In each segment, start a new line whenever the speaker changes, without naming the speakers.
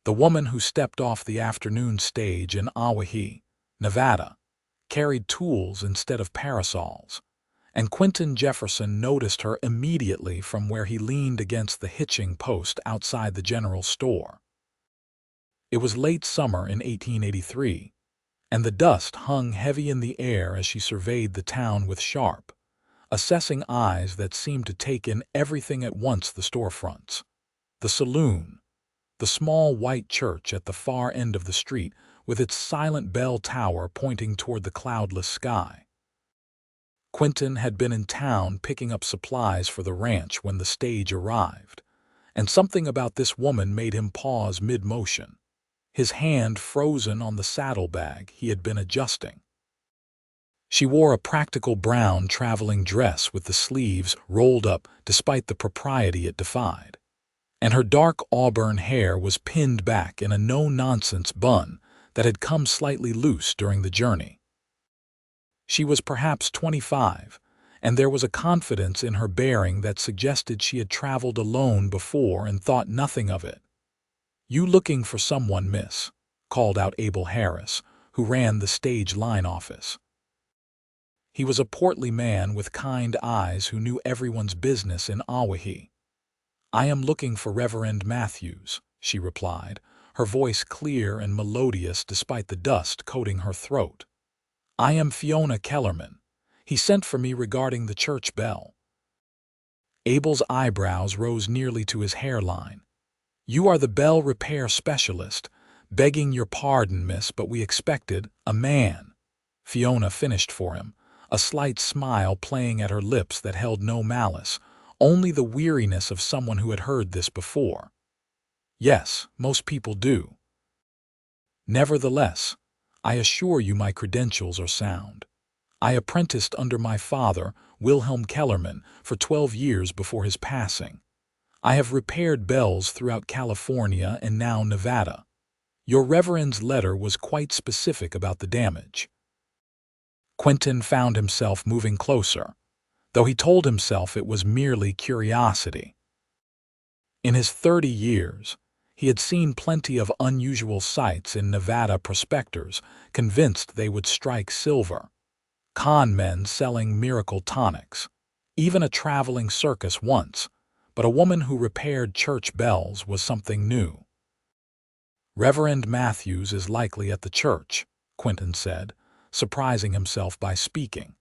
The woman who stepped off the afternoon stage in Owyhee, Nevada, carried tools instead of parasols, and Quinton Jefferson noticed her immediately from where he leaned against the hitching post outside the general store. It was late summer in 1883, and the dust hung heavy in the air as she surveyed the town with sharp, assessing eyes that seemed to take in everything at once: the storefronts, the saloon, the small white church at the far end of the street with its silent bell tower pointing toward the cloudless sky. Quinton had been in town picking up supplies for the ranch when the stage arrived, and something about this woman made him pause mid-motion, his hand frozen on the saddlebag he had been adjusting. She wore a practical brown traveling dress with the sleeves rolled up despite the propriety it defied, and her dark auburn hair was pinned back in a no-nonsense bun that had come slightly loose during the journey. She was perhaps 25, and there was a confidence in her bearing that suggested she had traveled alone before and thought nothing of it. "You looking for someone, miss?" called out Abel Harris, who ran the stage line office. He was a portly man with kind eyes who knew everyone's business in Owyhee. "I am looking for Reverend Matthews," she replied, her voice clear and melodious despite the dust coating her throat. "I am Fiona Kellerman. He sent for me regarding the church bell." Abel's eyebrows rose nearly to his hairline. "You are the bell repair specialist. Begging your pardon, miss, but we expected a man." Fiona finished for him, a slight smile playing at her lips that held no malice, only the weariness of someone who had heard this before. "Yes, most people do. Nevertheless, I assure you my credentials are sound. I apprenticed under my father, Wilhelm Kellerman, for 12 years before his passing. I have repaired bells throughout California and now Nevada. Your Reverend's letter was quite specific about the damage." Quinton found himself moving closer, though he told himself it was merely curiosity. In his 30 years, he had seen plenty of unusual sights in Nevada prospectors, convinced they would strike silver. Con men selling miracle tonics, even a traveling circus once, but a woman who repaired church bells was something new. "Reverend Matthews is likely at the church," Quinton said, surprising himself by speaking.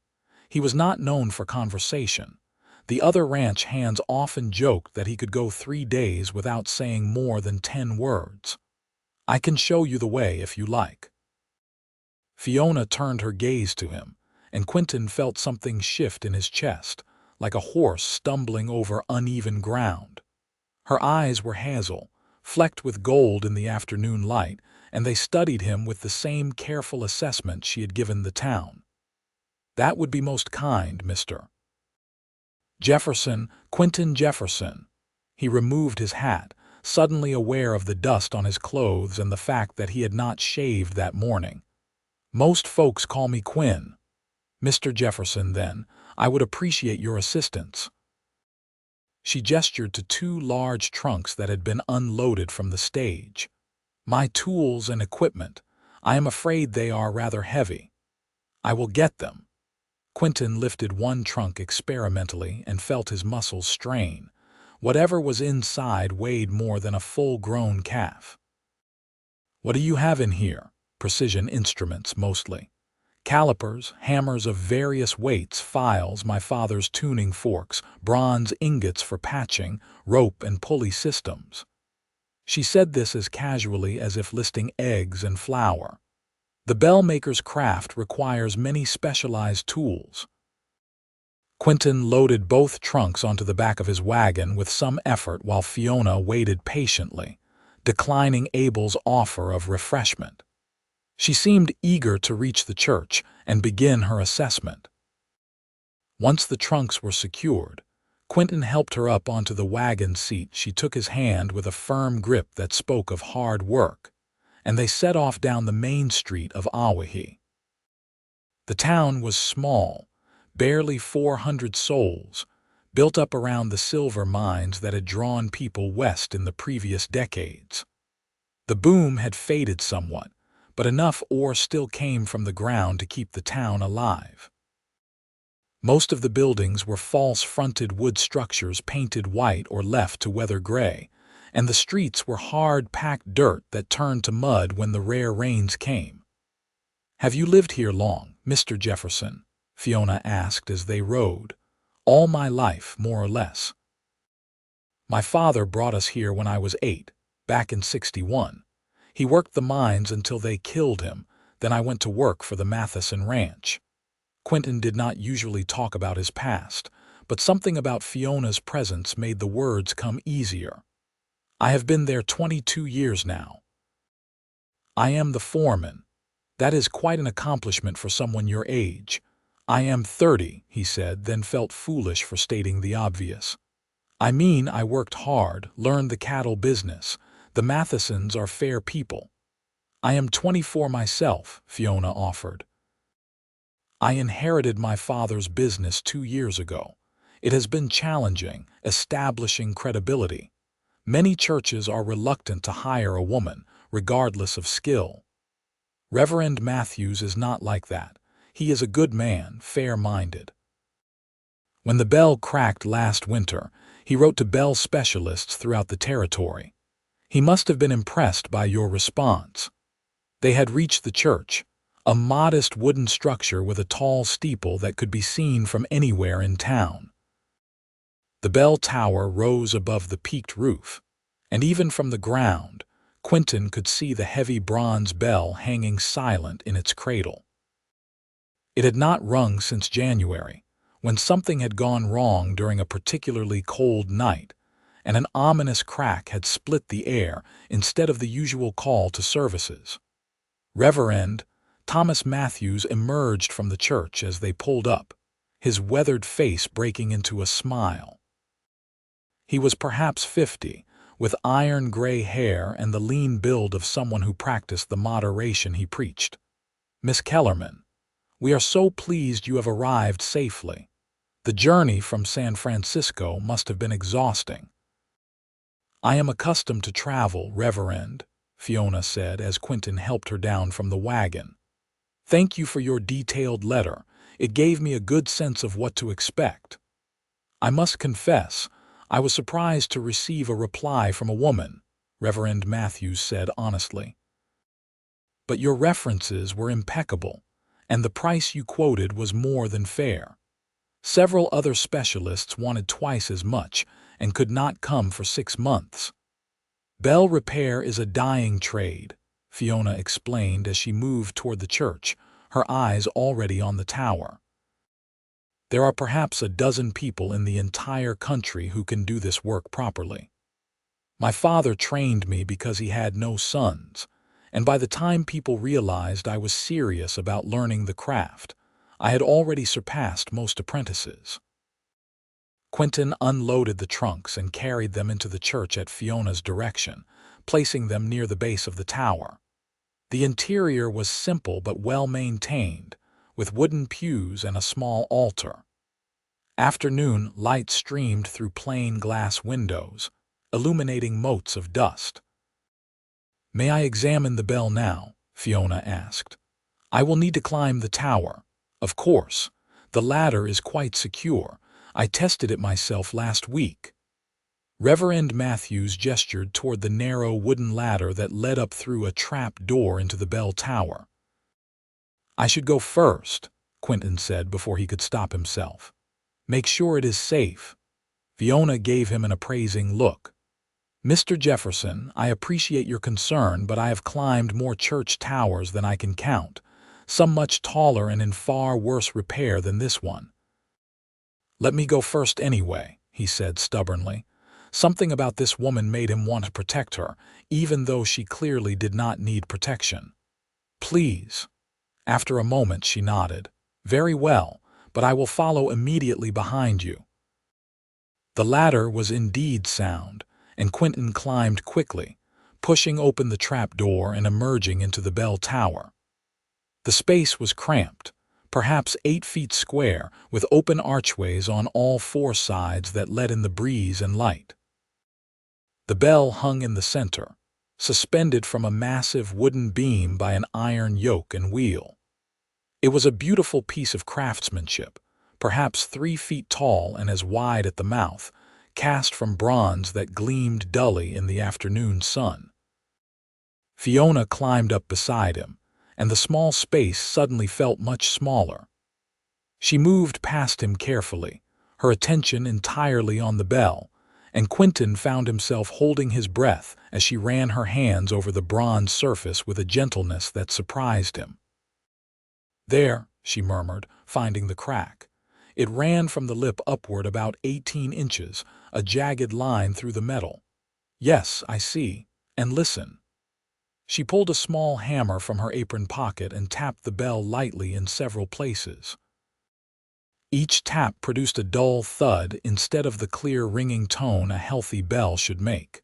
He was not known for conversation. The other ranch hands often joked that he could go 3 days without saying more than 10 words. "I can show you the way if you like." Fiona turned her gaze to him, and Quinton felt something shift in his chest, like a horse stumbling over uneven ground. Her eyes were hazel, flecked with gold in the afternoon light, and they studied him with the same careful assessment she had given the town. "That would be most kind, Mr. Jefferson, Quinton Jefferson." He removed his hat, suddenly aware of the dust on his clothes and the fact that he had not shaved that morning. "Most folks call me Quinn." "Mr. Jefferson, then, I would appreciate your assistance." She gestured to 2 large trunks that had been unloaded from the stage. "My tools and equipment. I am afraid they are rather heavy." "I will get them." Quinton lifted one trunk experimentally and felt his muscles strain. Whatever was inside weighed more than a full-grown calf. "What do you have in here?" "Precision instruments, mostly. Calipers, hammers of various weights, files, my father's tuning forks, bronze ingots for patching, rope and pulley systems." She said this as casually as if listing eggs and flour. "The bell maker's craft requires many specialized tools." Quinton loaded both trunks onto the back of his wagon with some effort while Fiona waited patiently, declining Abel's offer of refreshment. She seemed eager to reach the church and begin her assessment. Once the trunks were secured, Quinton helped her up onto the wagon seat. She took his hand with a firm grip that spoke of hard work, and they set off down the main street of Owyhee. The town was small, barely 400 souls, built up around the silver mines that had drawn people west in the previous decades. The boom had faded somewhat, but enough ore still came from the ground to keep the town alive. Most of the buildings were false-fronted wood structures painted white or left to weather gray, and the streets were hard, packed dirt that turned to mud when the rare rains came. "Have you lived here long, Mr. Jefferson?" Fiona asked as they rode. "All my life, more or less. My father brought us here when I was 8, back in '61. He worked the mines until they killed him, then I went to work for the Matheson Ranch." Quinton did not usually talk about his past, but something about Fiona's presence made the words come easier. "I have been there 22 years now. I am the foreman. That is quite an accomplishment for someone your age." "I am 30, he said, then felt foolish for stating the obvious. "I mean, I worked hard, learned the cattle business. The Mathesons are fair people." "I am 24 myself," Fiona offered. "I inherited my father's business 2 years ago. It has been challenging, establishing credibility. Many churches are reluctant to hire a woman, regardless of skill. Reverend Matthews is not like that. He is a good man, fair-minded. When the bell cracked last winter, he wrote to bell specialists throughout the territory. He must have been impressed by your response. They had reached the church, a modest wooden structure with a tall steeple that could be seen from anywhere in town. The bell tower rose above the peaked roof, and even from the ground, Quinton could see the heavy bronze bell hanging silent in its cradle. It had not rung since January, when something had gone wrong during a particularly cold night, and an ominous crack had split the air instead of the usual call to services. Reverend Thomas Matthews emerged from the church as they pulled up, his weathered face breaking into a smile. He was perhaps 50, with iron-gray hair and the lean build of someone who practiced the moderation he preached. "Miss Kellerman, we are so pleased you have arrived safely. The journey from San Francisco must have been exhausting." "I am accustomed to travel, Reverend," Fiona said as Quinton helped her down from the wagon. "Thank you for your detailed letter. It gave me a good sense of what to expect. I must confess, I was surprised to receive a reply from a woman," Reverend Matthews said honestly. "But your references were impeccable, and the price you quoted was more than fair. Several other specialists wanted twice as much and could not come for 6 months. Bell repair is a dying trade," Fiona explained as she moved toward the church, her eyes already on the tower. "There are perhaps a dozen people in the entire country who can do this work properly. My father trained me because he had no sons, and by the time people realized I was serious about learning the craft, I had already surpassed most apprentices." Quinton unloaded the trunks and carried them into the church at Fiona's direction, placing them near the base of the tower. The interior was simple but well-maintained, with wooden pews and a small altar. Afternoon light streamed through plain glass windows, illuminating motes of dust. "May I examine the bell now?" Fiona asked. "I will need to climb the tower. Of course, the ladder is quite secure. I tested it myself last week." Reverend Matthews gestured toward the narrow wooden ladder that led up through a trap door into the bell tower. "I should go first," Quinton said before he could stop himself. "Make sure it is safe." Fiona gave him an appraising look. "Mr. Jefferson, I appreciate your concern, but I have climbed more church towers than I can count, some much taller and in far worse repair than this one." "Let me go first anyway," he said stubbornly. Something about this woman made him want to protect her, even though she clearly did not need protection. "Please." After a moment she nodded. "Very well, but I will follow immediately behind you." The ladder was indeed sound, and Quinton climbed quickly, pushing open the trap door and emerging into the bell tower. The space was cramped, perhaps 8 feet square, with open archways on all 4 sides that let in the breeze and light. The bell hung in the center, suspended from a massive wooden beam by an iron yoke and wheel. It was a beautiful piece of craftsmanship, perhaps 3 feet tall and as wide at the mouth, cast from bronze that gleamed dully in the afternoon sun. Fiona climbed up beside him, and the small space suddenly felt much smaller. She moved past him carefully, her attention entirely on the bell, and Quinton found himself holding his breath as she ran her hands over the bronze surface with a gentleness that surprised him. "There," she murmured, finding the crack. It ran from the lip upward about 18 inches, a jagged line through the metal. "Yes, I see. And listen." She pulled a small hammer from her apron pocket and tapped the bell lightly in several places. Each tap produced a dull thud instead of the clear ringing tone a healthy bell should make.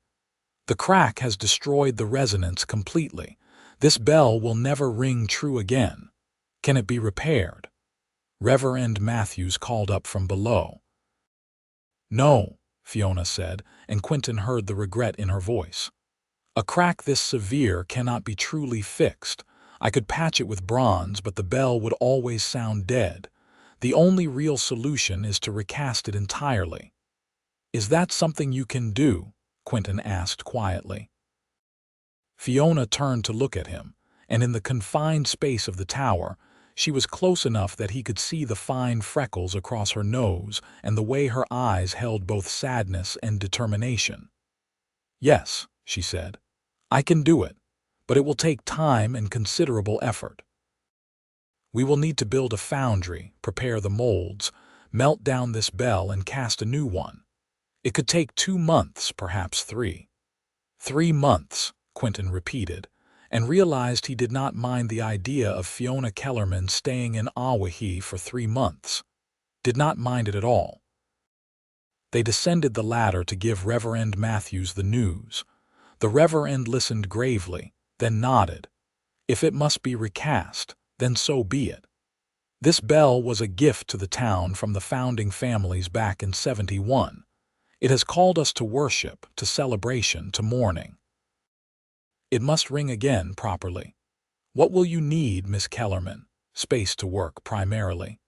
"The crack has destroyed the resonance completely. This bell will never ring true again. Can it be repaired?" Reverend Matthews called up from below. "No," Fiona said, and Quinton heard the regret in her voice. "A crack this severe cannot be truly fixed. I could patch it with bronze, but the bell would always sound dead. The only real solution is to recast it entirely." "Is that something you can do?" Quinton asked quietly. Fiona turned to look at him, and in the confined space of the tower, she was close enough that he could see the fine freckles across her nose and the way her eyes held both sadness and determination. "Yes," she said, "I can do it, but it will take time and considerable effort. We will need to build a foundry, prepare the molds, melt down this bell and cast a new one. It could take 2 months, perhaps 3. 3 months, Quinton repeated, and realized he did not mind the idea of Fiona Kellerman staying in Owyhee for 3 months. Did not mind it at all. They descended the ladder to give Reverend Matthews the news. The Reverend listened gravely, then nodded. If it must be recast, then so be it. This bell was a gift to the town from the founding families back in '71. It has called us to worship, to celebration, to mourning. It must ring again properly. What will you need, Miss Kellerman? Space to work, primarily.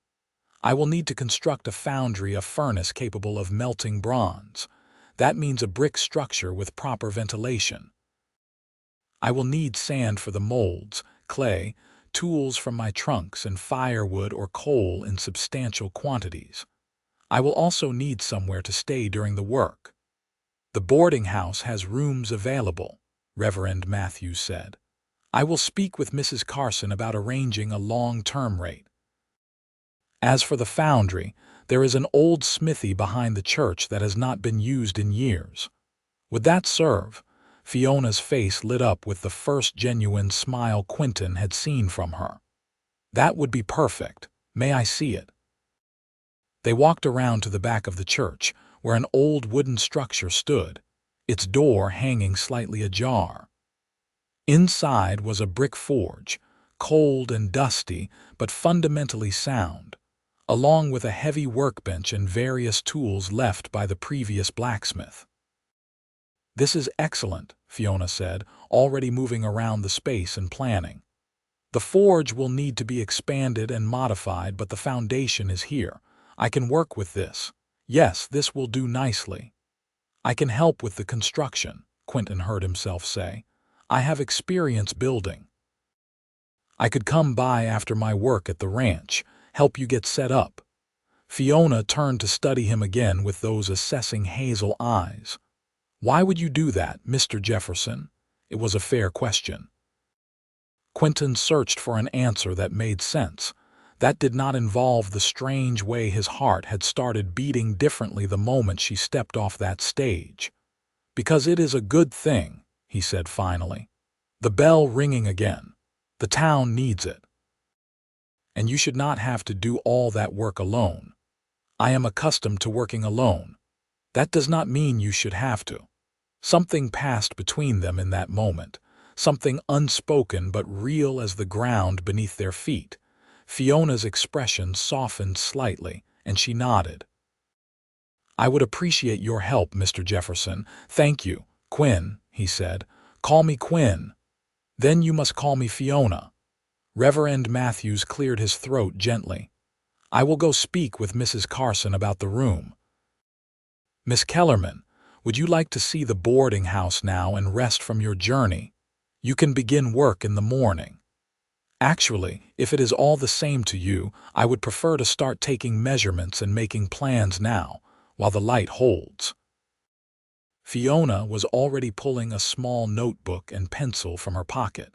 I will need to construct a foundry, a furnace capable of melting bronze. That means a brick structure with proper ventilation. I will need sand for the molds, clay, tools from my trunks, and firewood or coal in substantial quantities. I will also need somewhere to stay during the work. The boarding house has rooms available, Reverend Matthews said. I will speak with Mrs. Carson about arranging a long-term rate. As for the foundry, there is an old smithy behind the church that has not been used in years. Would that serve? Fiona's face lit up with the first genuine smile Quinton had seen from her. That would be perfect. May I see it? They walked around to the back of the church, where an old wooden structure stood, its door hanging slightly ajar. Inside was a brick forge, cold and dusty, but fundamentally sound, along with a heavy workbench and various tools left by the previous blacksmith. "This is excellent," Fiona said, already moving around the space and planning. "The forge will need to be expanded and modified, but the foundation is here. I can work with this. Yes, this will do nicely. I can help with the construction," Quinton heard himself say. "I have experience building. I could come by after my work at the ranch, help you get set up." Fiona turned to study him again with those assessing hazel eyes. "Why would you do that, Mr. Jefferson?" It was a fair question. Quinton searched for an answer that made sense. That did not involve the strange way his heart had started beating differently the moment she stepped off that stage. "Because it is a good thing," he said finally. "The bell ringing again. The town needs it. And you should not have to do all that work alone. I am accustomed to working alone. That does not mean you should have to." Something passed between them in that moment, something unspoken but real as the ground beneath their feet. Fiona's expression softened slightly, and she nodded. "I would appreciate your help, Mr. Jefferson. Thank you, Quinn," he said, Call me Quinn. Then you must call me Fiona." Reverend Matthews cleared his throat gently. "I will go speak with Mrs. Carson about the room. Miss Kellerman, would you like to see the boarding house now and rest from your journey? You can begin work in the morning. Actually, if it is all the same to you, I would prefer to start taking measurements and making plans now, while the light holds." Fiona was already pulling a small notebook and pencil from her pocket.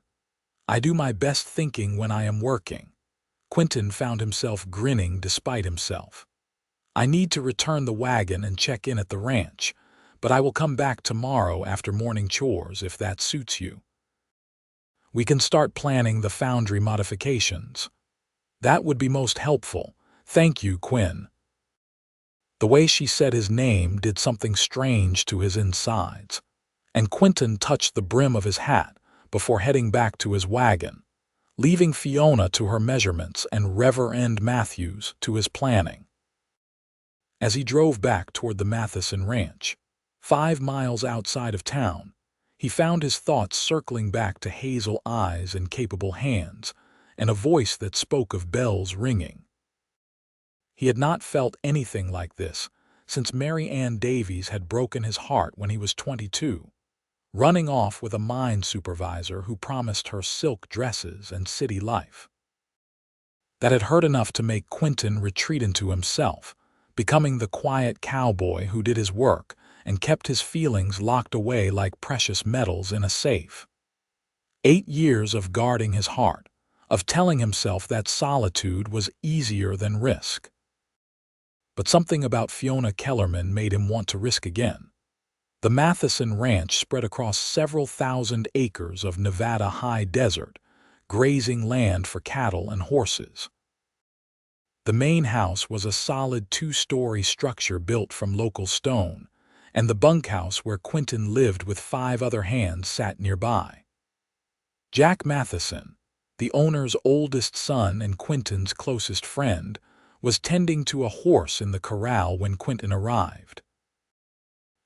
"I do my best thinking when I am working." Quinton found himself grinning despite himself. "I need to return the wagon and check in at the ranch, but I will come back tomorrow after morning chores if that suits you. We can start planning the foundry modifications." "That would be most helpful. Thank you, Quinn." The way she said his name did something strange to his insides, and Quinton touched the brim of his hat before heading back to his wagon, leaving Fiona to her measurements and Reverend Matthews to his planning. As he drove back toward the Matheson Ranch, 5 miles outside of town, he found his thoughts circling back to hazel eyes and capable hands, and a voice that spoke of bells ringing. He had not felt anything like this since Mary Ann Davies had broken his heart when he was 22, running off with a mine supervisor who promised her silk dresses and city life. That had hurt enough to make Quinton retreat into himself, becoming the quiet cowboy who did his work and kept his feelings locked away like precious metals in a safe. 8 years of guarding his heart, of telling himself that solitude was easier than risk. But something about Fiona Kellerman made him want to risk again. The Matheson Ranch spread across several thousand acres of Nevada high desert, grazing land for cattle and horses. The main house was a solid 2-story structure built from local stone, and the bunkhouse where Quinton lived with 5 other hands sat nearby. Jack Matheson, the owner's oldest son and Quinton's closest friend, was tending to a horse in the corral when Quinton arrived.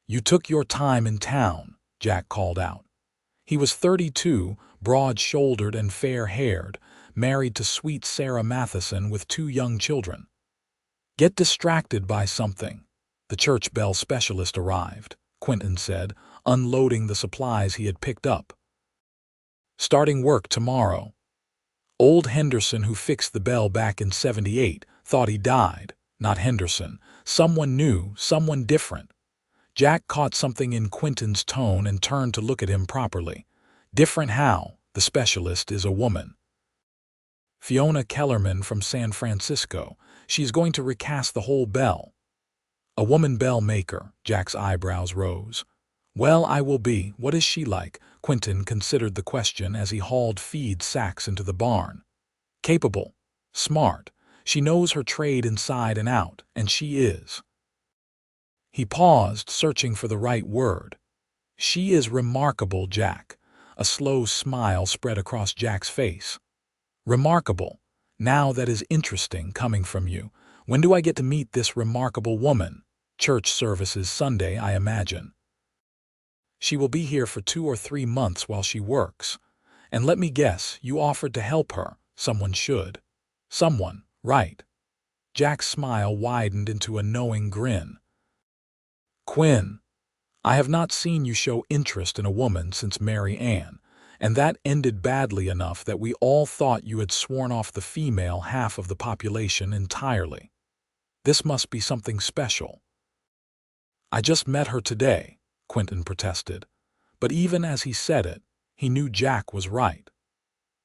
"You took your time in town," Jack called out. He was 32, broad-shouldered and fair-haired, married to sweet Sarah Matheson with 2 young children. "Get distracted by something." The church bell specialist arrived, Quinton said, unloading the supplies he had picked up. "Starting work tomorrow." Old Henderson, who fixed the bell back in '78, thought he died. Not Henderson. Someone new, someone different. Jack caught something in Quinton's tone and turned to look at him properly. "Different how? The specialist is a woman." "Fiona Kellerman from San Francisco. She's going to recast the whole bell." "A woman bell maker," Jack's eyebrows rose. "Well, I will be. What is she like?" Quinton considered the question as he hauled feed sacks into the barn. "Capable. Smart. She knows her trade inside and out, and she is." He paused, searching for the right word. "She is remarkable, Jack." A slow smile spread across Jack's face. "Remarkable. Now that is interesting coming from you. When do I get to meet this remarkable woman? Church services Sunday, I imagine." "She will be here for 2 or 3 months while she works. And let me guess, you offered to help her. Someone should." "Someone, right." Jack's smile widened into a knowing grin. "Quinn, I have not seen you show interest in a woman since Mary Ann, and that ended badly enough that we all thought you had sworn off the female half of the population entirely. This must be something special." "I just met her today," Quinton protested, but even as he said it, he knew Jack was right.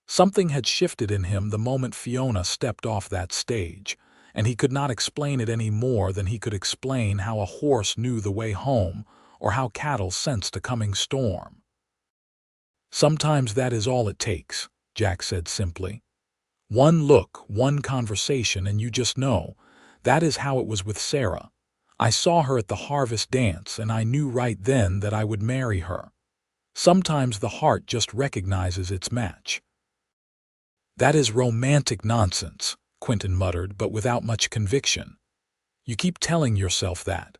Something had shifted in him the moment Fiona stepped off that stage, and he could not explain it any more than he could explain how a horse knew the way home or how cattle sensed a coming storm. "Sometimes that is all it takes," Jack said simply. "One look, one conversation, and you just know. That is how it was with Sarah. I saw her at the harvest dance, and I knew right then that I would marry her. Sometimes the heart just recognizes its match." "That is romantic nonsense," Quinton muttered, but without much conviction. "You keep telling yourself that.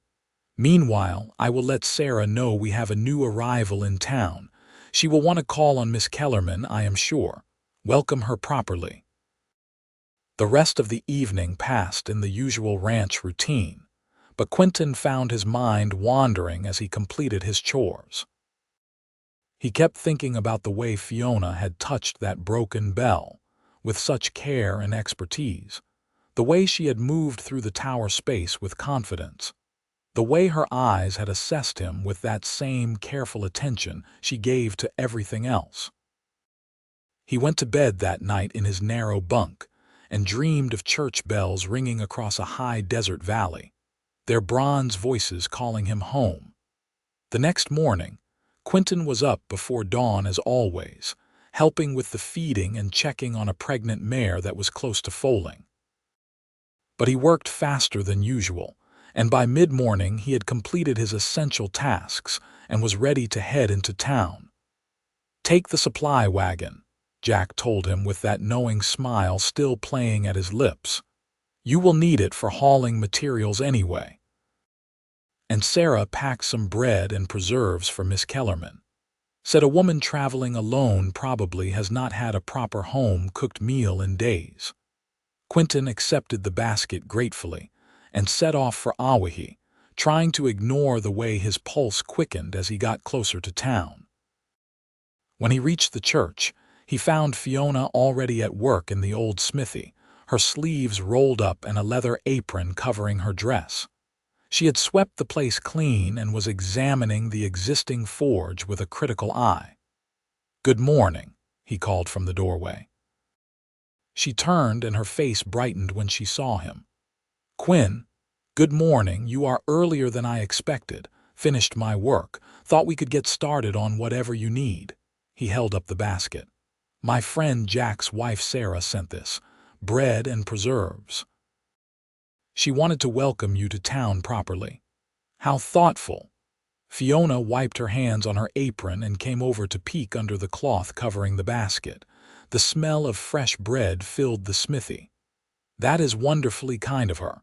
Meanwhile, I will let Sarah know we have a new arrival in town. She will want to call on Miss Kellerman, I am sure. Welcome her properly." The rest of the evening passed in the usual ranch routine, but Quinton found his mind wandering as he completed his chores. He kept thinking about the way Fiona had touched that broken bell, with such care and expertise, the way she had moved through the tower space with confidence, the way her eyes had assessed him with that same careful attention she gave to everything else. He went to bed that night in his narrow bunk and dreamed of church bells ringing across a high desert valley, their bronze voices calling him home. The next morning, Quinton was up before dawn as always, helping with the feeding and checking on a pregnant mare that was close to foaling. But he worked faster than usual, and by mid-morning he had completed his essential tasks and was ready to head into town. "Take the supply wagon," Jack told him with that knowing smile still playing at his lips. "You will need it for hauling materials anyway." And Sarah packed some bread and preserves for Miss Kellerman. Said a woman traveling alone probably has not had a proper home-cooked meal in days. Quinton accepted the basket gratefully and set off for Owyhee, trying to ignore the way his pulse quickened as he got closer to town. When he reached the church, he found Fiona already at work in the old smithy, her sleeves rolled up and a leather apron covering her dress. She had swept the place clean and was examining the existing forge with a critical eye. "Good morning," he called from the doorway. She turned and her face brightened when she saw him. "Quinn, good morning. You are earlier than I expected. Finished my work. Thought we could get started on whatever you need." He held up the basket. "My friend Jack's wife Sarah sent this. Bread and preserves. She wanted to welcome you to town properly." "How thoughtful." Fiona wiped her hands on her apron and came over to peek under the cloth covering the basket. The smell of fresh bread filled the smithy. "That is wonderfully kind of her."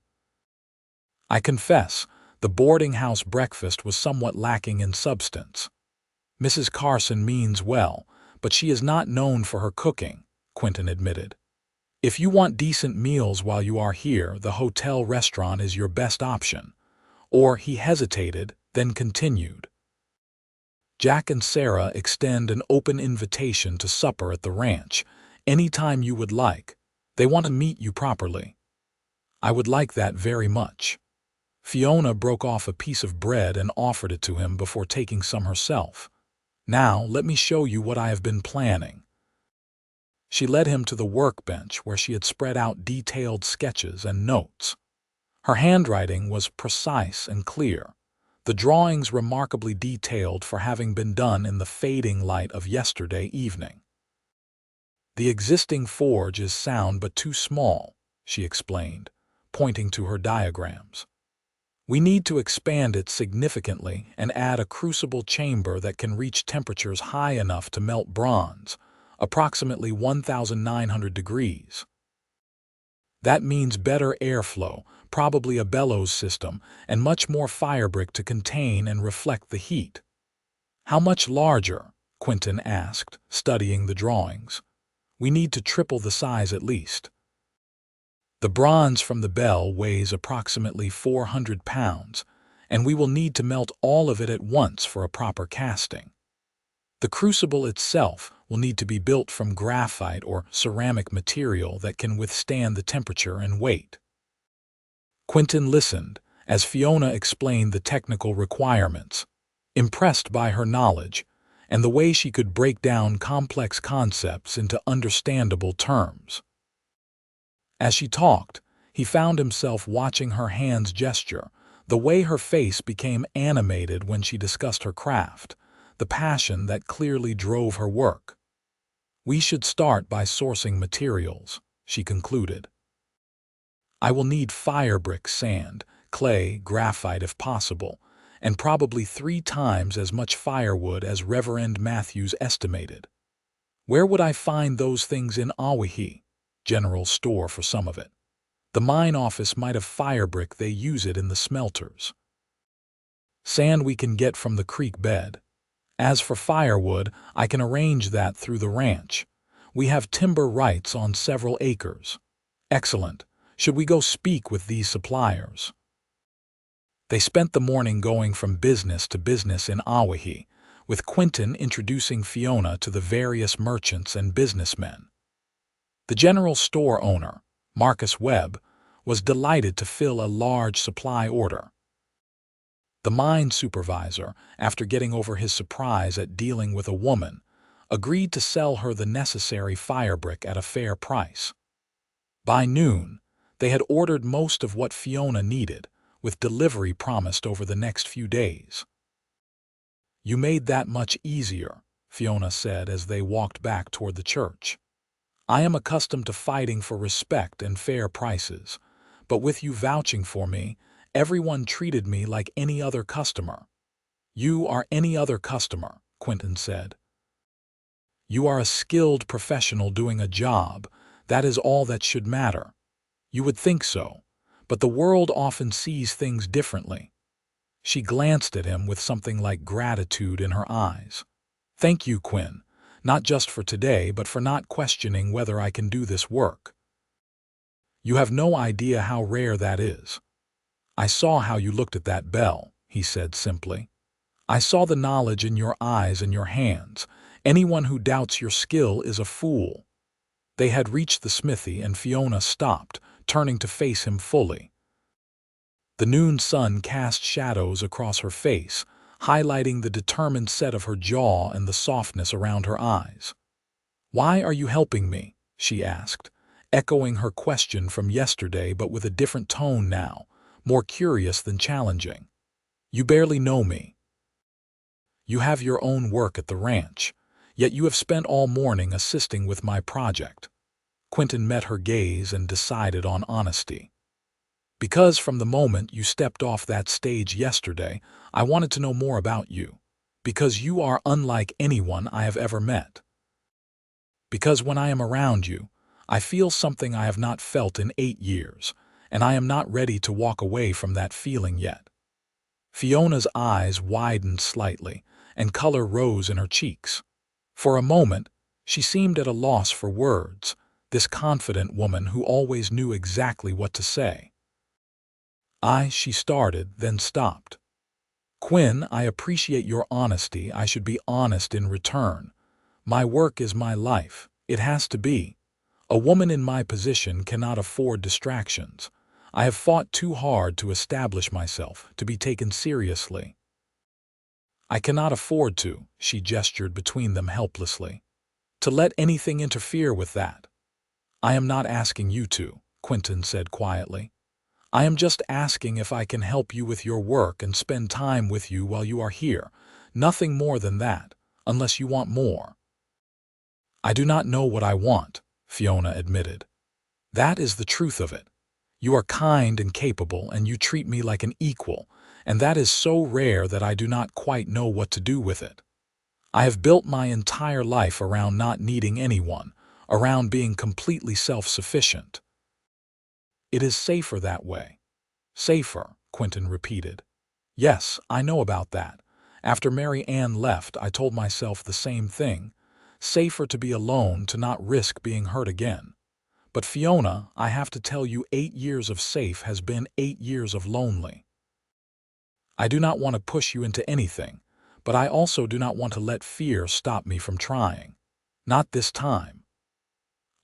"I confess, the boarding house breakfast was somewhat lacking in substance." "Mrs. Carson means well, but she is not known for her cooking," Quinton admitted. "If you want decent meals while you are here, the hotel restaurant is your best option." Or he hesitated, then continued. "Jack and Sarah extend an open invitation to supper at the ranch, any time you would like. They want to meet you properly." "I would like that very much." Fiona broke off a piece of bread and offered it to him before taking some herself. "Now, let me show you what I have been planning." She led him to the workbench where she had spread out detailed sketches and notes. Her handwriting was precise and clear, the drawings remarkably detailed for having been done in the fading light of yesterday evening. "The existing forge is sound but too small," she explained, pointing to her diagrams. "We need to expand it significantly and add a crucible chamber that can reach temperatures high enough to melt bronze, approximately 1,900 degrees. That means better airflow, probably a bellows system, and much more firebrick to contain and reflect the heat." "How much larger?" Quinton asked, studying the drawings. "We need to triple the size at least." "The bronze from the bell weighs approximately 400 pounds, and we will need to melt all of it at once for a proper casting. The crucible itself will need to be built from graphite or ceramic material that can withstand the temperature and weight." Quinton listened as Fiona explained the technical requirements, impressed by her knowledge and the way she could break down complex concepts into understandable terms. As she talked, he found himself watching her hands gesture, the way her face became animated when she discussed her craft, the passion that clearly drove her work. "We should start by sourcing materials," she concluded. "I will need firebrick, sand, clay, graphite if possible, and probably 3 times as much firewood as Reverend Matthews estimated. Where would I find those things in Owyhee? General store for some of it. The mine office might have firebrick, they use it in the smelters. Sand we can get from the creek bed. As for firewood, I can arrange that through the ranch. We have timber rights on several acres. Excellent. Should we go speak with these suppliers? They spent the morning going from business to business in Owyhee, with Quinton introducing Fiona to the various merchants and businessmen. The general store owner, Marcus Webb, was delighted to fill a large supply order. The mine supervisor, after getting over his surprise at dealing with a woman, agreed to sell her the necessary firebrick at a fair price. By noon, they had ordered most of what Fiona needed, with delivery promised over the next few days. "You made that much easier," Fiona said as they walked back toward the church. "I am accustomed to fighting for respect and fair prices, but with you vouching for me, everyone treated me like any other customer." "You are any other customer," Quinton said. "You are a skilled professional doing a job. That is all that should matter. You would think so, but the world often sees things differently." She glanced at him with something like gratitude in her eyes. "Thank you, Quinn, not just for today, but for not questioning whether I can do this work. You have no idea how rare that is." "I saw how you looked at that bell," he said simply. "I saw the knowledge in your eyes and your hands. Anyone who doubts your skill is a fool." They had reached the smithy and Fiona stopped, turning to face him fully. The noon sun cast shadows across her face, highlighting the determined set of her jaw and the softness around her eyes. "Why are you helping me?" she asked, echoing her question from yesterday but with a different tone now, more curious than challenging. "You barely know me. You have your own work at the ranch, yet you have spent all morning assisting with my project." Quinton met her gaze and decided on honesty. "Because from the moment you stepped off that stage yesterday, I wanted to know more about you. Because you are unlike anyone I have ever met. Because when I am around you, I feel something I have not felt in 8 years, and I am not ready to walk away from that feeling yet." Fiona's eyes widened slightly, and color rose in her cheeks. For a moment, she seemed at a loss for words, this confident woman who always knew exactly what to say. She started, then stopped. "Quinn, I appreciate your honesty. I should be honest in return. My work is my life. It has to be. A woman in my position cannot afford distractions. I have fought too hard to establish myself, to be taken seriously. I cannot afford to," she gestured between them helplessly, "to let anything interfere with that." "I am not asking you to," Quinton said quietly. "I am just asking if I can help you with your work and spend time with you while you are here. Nothing more than that, unless you want more." "I do not know what I want," Fiona admitted. "That is the truth of it. You are kind and capable, and you treat me like an equal, and that is so rare that I do not quite know what to do with it. I have built my entire life around not needing anyone, around being completely self-sufficient." "It is safer that way." "Safer," Quinton repeated. "Yes, I know about that. After Mary Ann left, I told myself the same thing. Safer to be alone, to not risk being hurt again. But Fiona, I have to tell you, 8 years of safe has been 8 years of lonely. I do not want to push you into anything, but I also do not want to let fear stop me from trying. Not this time."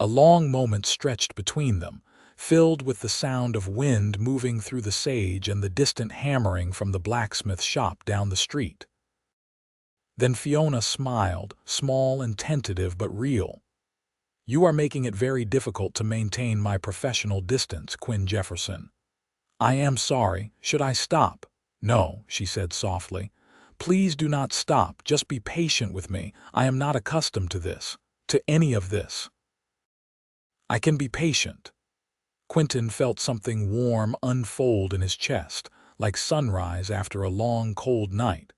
A long moment stretched between them, filled with the sound of wind moving through the sage and the distant hammering from the blacksmith shop down the street. Then Fiona smiled, small and tentative but real. "You are making it very difficult to maintain my professional distance, Quinton Jefferson. I am sorry. Should I stop?" "No," she said softly. "Please do not stop. Just be patient with me. I am not accustomed to this, to any of this." "I can be patient." Quinton felt something warm unfold in his chest, like sunrise after a long, cold night.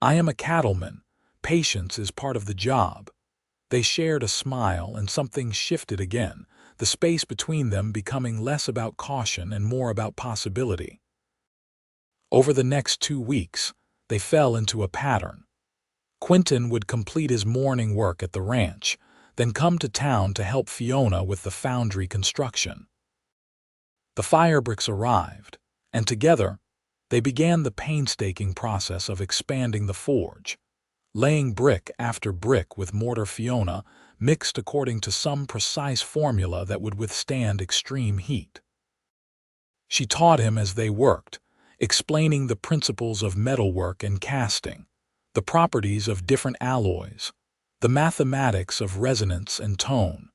"I am a cattleman. Patience is part of the job." They shared a smile, and something shifted again, the space between them becoming less about caution and more about possibility. Over the next 2 weeks, they fell into a pattern. Quinton would complete his morning work at the ranch, then come to town to help Fiona with the foundry construction. The fire bricks arrived, and together they began the painstaking process of expanding the forge, laying brick after brick with mortar. Fiona mixed according to some precise formula that would withstand extreme heat. She taught him as they worked, explaining the principles of metalwork and casting, the properties of different alloys, the mathematics of resonance and tone.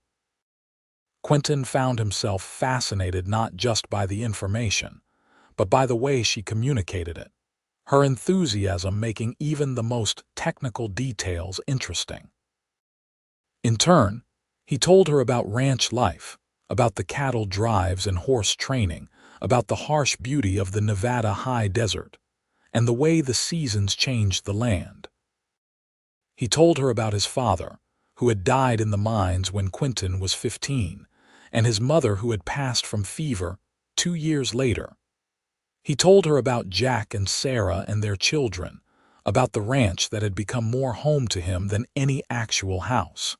Quinton found himself fascinated not just by the information, but by the way she communicated it, her enthusiasm making even the most technical details interesting. In turn, he told her about ranch life, about the cattle drives and horse training, about the harsh beauty of the Nevada high desert, and the way the seasons changed the land. He told her about his father, who had died in the mines when Quinton was 15, and his mother who had passed from fever 2 years later. He told her about Jack and Sarah and their children, about the ranch that had become more home to him than any actual house.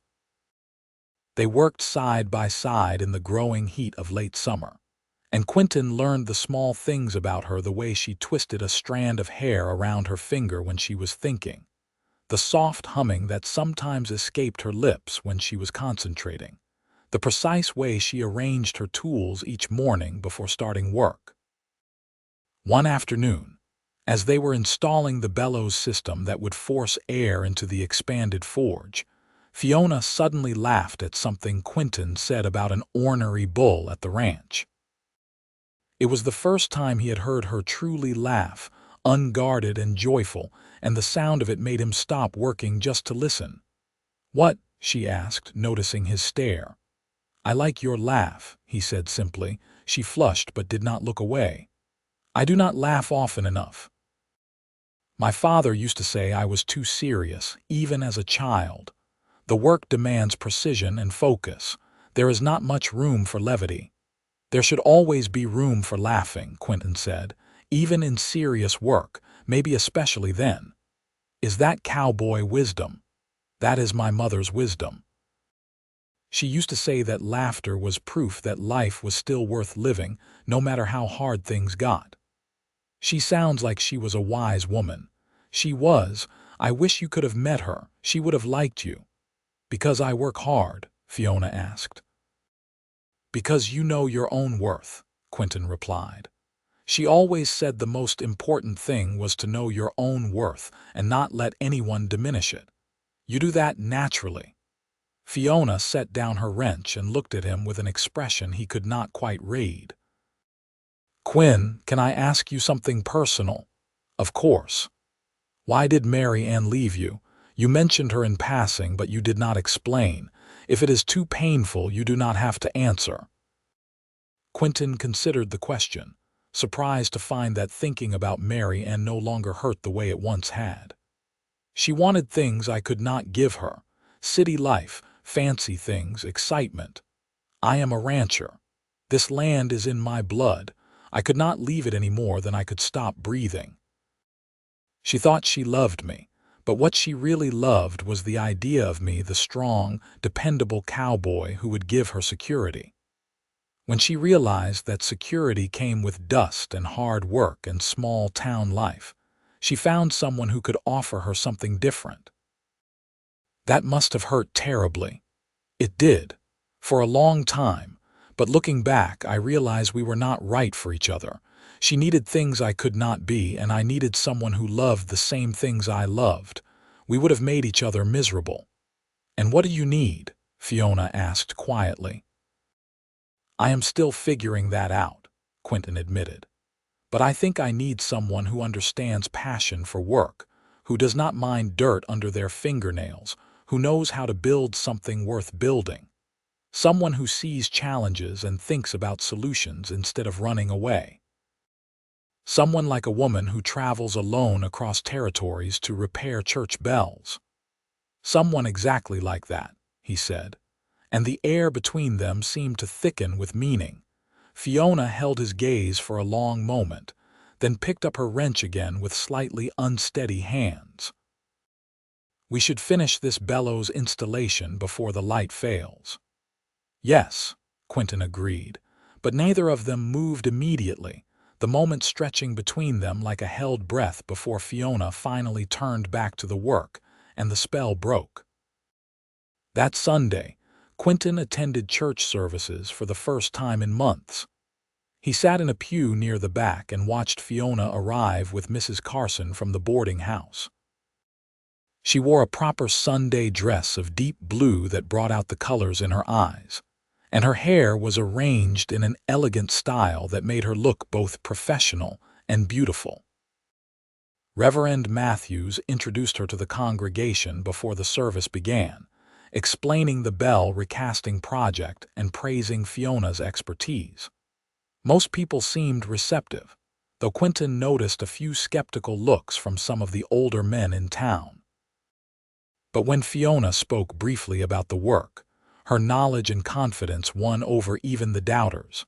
They worked side by side in the growing heat of late summer, and Quinton learned the small things about her, the way she twisted a strand of hair around her finger when she was thinking, the soft humming that sometimes escaped her lips when she was concentrating, the precise way she arranged her tools each morning before starting work. One afternoon, as they were installing the bellows system that would force air into the expanded forge, Fiona suddenly laughed at something Quinton said about an ornery bull at the ranch. It was the first time he had heard her truly laugh, unguarded and joyful, and the sound of it made him stop working just to listen. "What?" she asked, noticing his stare. "I like your laugh," he said simply. She flushed but did not look away. "I do not laugh often enough. My father used to say I was too serious, even as a child. The work demands precision and focus. There is not much room for levity." "There should always be room for laughing," Quinton said, "even in serious work, maybe especially then." "Is that cowboy wisdom?" "That is my mother's wisdom. She used to say that laughter was proof that life was still worth living, no matter how hard things got." "She sounds like she was a wise woman." "She was. I wish you could have met her. She would have liked you." "Because I work hard?" Fiona asked. "Because you know your own worth," Quinton replied. She always said the most important thing was to know your own worth and not let anyone diminish it. You do that naturally. Fiona set down her wrench and looked at him with an expression he could not quite read. "Quinn, can I ask you something personal?" "Of course." "Why did Mary Ann leave you? You mentioned her in passing, but you did not explain. If it is too painful, you do not have to answer." Quinton considered the question, surprised to find that thinking about Mary Ann no longer hurt the way it once had. "She wanted things I could not give her. City life, fancy things, excitement. I am a rancher. This land is in my blood. I could not leave it any more than I could stop breathing. She thought she loved me, but what she really loved was the idea of me, the strong, dependable cowboy who would give her security. When she realized that security came with dust and hard work and small town life, she found someone who could offer her something different. That must have hurt terribly." "It did, for a long time, but looking back, I realized we were not right for each other. She needed things I could not be, and I needed someone who loved the same things I loved. We would have made each other miserable." "And what do you need?" Fiona asked quietly. "I am still figuring that out," Quinton admitted. "But I think I need someone who understands passion for work, who does not mind dirt under their fingernails, who knows how to build something worth building. Someone who sees challenges and thinks about solutions instead of running away. Someone like a woman who travels alone across territories to repair church bells." "Someone exactly like that," he said, and the air between them seemed to thicken with meaning. Fiona held his gaze for a long moment, then picked up her wrench again with slightly unsteady hands. We should finish this bellows installation before the light fails. Yes, Quinton agreed, but neither of them moved immediately, the moment stretching between them like a held breath before Fiona finally turned back to the work, and the spell broke. That Sunday, Quinton attended church services for the first time in months. He sat in a pew near the back and watched Fiona arrive with Mrs. Carson from the boarding house. She wore a proper Sunday dress of deep blue that brought out the colors in her eyes, and her hair was arranged in an elegant style that made her look both professional and beautiful. Reverend Matthews introduced her to the congregation before the service began, explaining the bell recasting project and praising Fiona's expertise. Most people seemed receptive, though Quinton noticed a few skeptical looks from some of the older men in town. But when Fiona spoke briefly about the work, her knowledge and confidence won over even the doubters.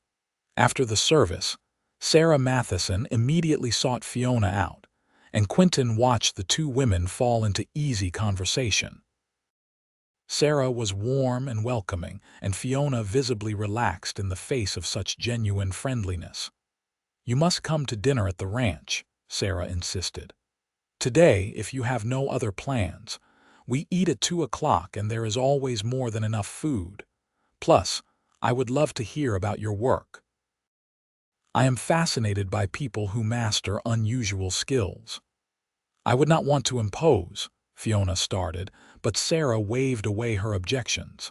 After the service, Sarah Matheson immediately sought Fiona out, and Quinton watched the two women fall into easy conversation. Sarah was warm and welcoming, and Fiona visibly relaxed in the face of such genuine friendliness. "You must come to dinner at the ranch," Sarah insisted. "Today, if you have no other plans. We eat at 2 o'clock and there is always more than enough food. Plus, I would love to hear about your work. I am fascinated by people who master unusual skills." "I would not want to impose," Fiona started, but Sarah waved away her objections.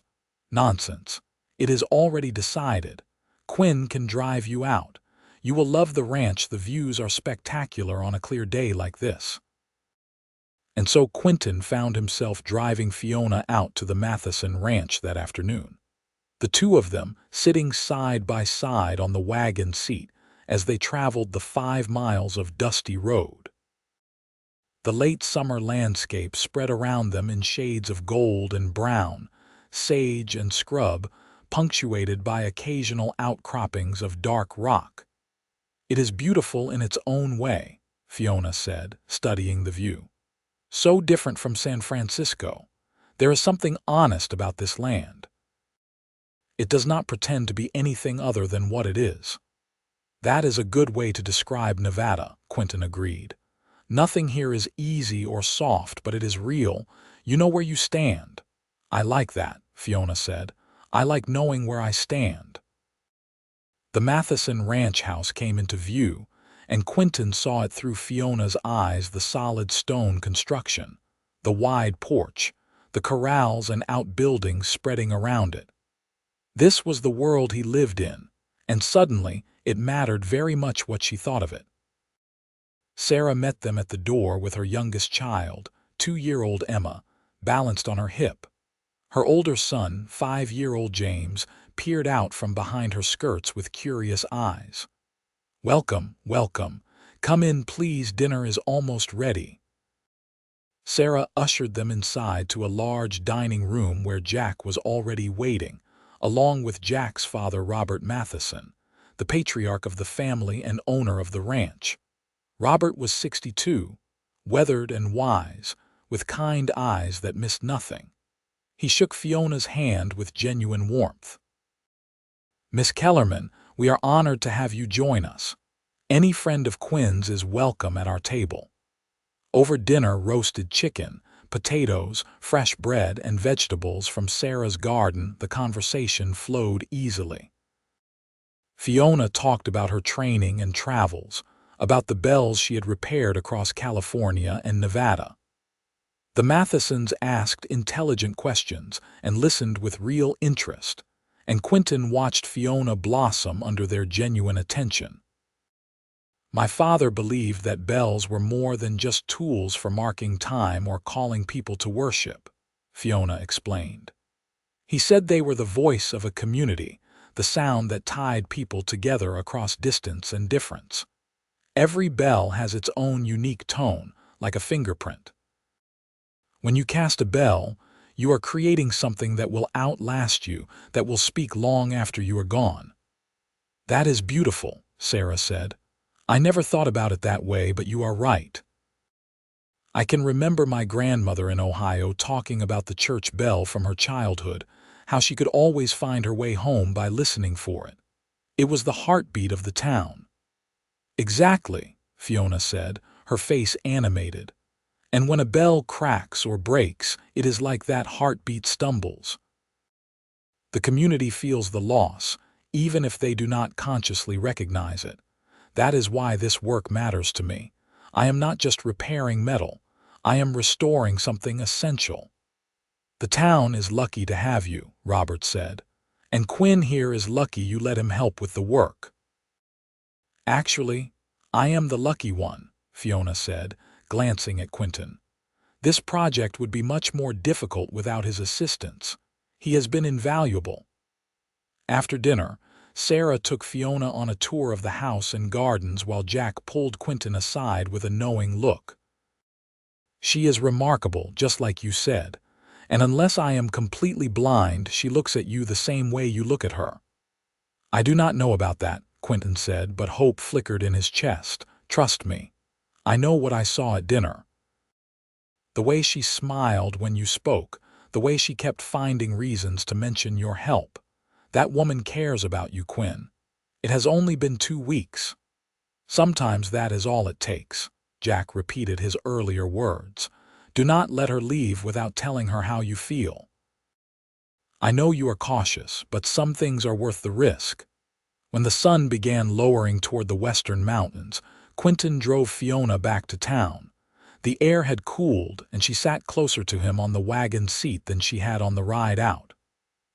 "Nonsense. It is already decided. Quinn can drive you out. You will love the ranch. The views are spectacular on a clear day like this." And so Quinton found himself driving Fiona out to the Matheson ranch that afternoon. The two of them sitting side by side on the wagon seat as they traveled the 5 miles of dusty road. The late summer landscape spread around them in shades of gold and brown, sage and scrub, punctuated by occasional outcroppings of dark rock. "It is beautiful in its own way," Fiona said, studying the view. "So different from San Francisco. There is something honest about this land. It does not pretend to be anything other than what it is." "That is a good way to describe Nevada," Quinton agreed. "Nothing here is easy or soft, but it is real. You know where you stand." "I like that," Fiona said. "I like knowing where I stand." The Matheson ranch house came into view, and Quinton saw it through Fiona's eyes: the solid stone construction, the wide porch, the corrals and outbuildings spreading around it. This was the world he lived in, and suddenly it mattered very much what she thought of it. Sarah met them at the door with her youngest child, 2-year-old Emma, balanced on her hip. Her older son, 5-year-old James, peered out from behind her skirts with curious eyes. "Welcome, welcome. Come in, please. Dinner is almost ready." Sarah ushered them inside to a large dining room where Jack was already waiting, along with Jack's father, Robert Matheson, the patriarch of the family and owner of the ranch. Robert was 62, weathered and wise, with kind eyes that missed nothing. He shook Fiona's hand with genuine warmth. "Miss Kellerman, we are honored to have you join us. Any friend of Quinn's is welcome at our table." Over dinner, roasted chicken, potatoes, fresh bread, and vegetables from Sarah's garden, the conversation flowed easily. Fiona talked about her training and travels, about the bells she had repaired across California and Nevada. The Mathesons asked intelligent questions and listened with real interest, and Quinton watched Fiona blossom under their genuine attention. "My father believed that bells were more than just tools for marking time or calling people to worship," Fiona explained. "He said they were the voice of a community, the sound that tied people together across distance and difference. Every bell has its own unique tone, like a fingerprint. When you cast a bell, you are creating something that will outlast you, that will speak long after you are gone." "That is beautiful," Sarah said. "I never thought about it that way, but you are right." I can remember my grandmother in Ohio talking about the church bell from her childhood, how she could always find her way home by listening for it. It was the heartbeat of the town. Exactly, Fiona said, her face animated. And when a bell cracks or breaks, it is like that heartbeat stumbles. The community feels the loss, even if they do not consciously recognize it. That is why this work matters to me. I am not just repairing metal. I am restoring something essential. The town is lucky to have you, Robert said. And Quinn here is lucky you let him help with the work. Actually, I am the lucky one, Fiona said, glancing at Quinton. This project would be much more difficult without his assistance. He has been invaluable. After dinner, Sarah took Fiona on a tour of the house and gardens while Jack pulled Quinton aside with a knowing look. She is remarkable, just like you said, and unless I am completely blind, she looks at you the same way you look at her. I do not know about that, Quinton said, but hope flickered in his chest. Trust me. I know what I saw at dinner. The way she smiled when you spoke, the way she kept finding reasons to mention your help. That woman cares about you, Quinn. It has only been 2 weeks. Sometimes that is all it takes. Jack repeated his earlier words. Do not let her leave without telling her how you feel. I know you are cautious, but some things are worth the risk. When the sun began lowering toward the western mountains, Quinton drove Fiona back to town. The air had cooled, and she sat closer to him on the wagon seat than she had on the ride out.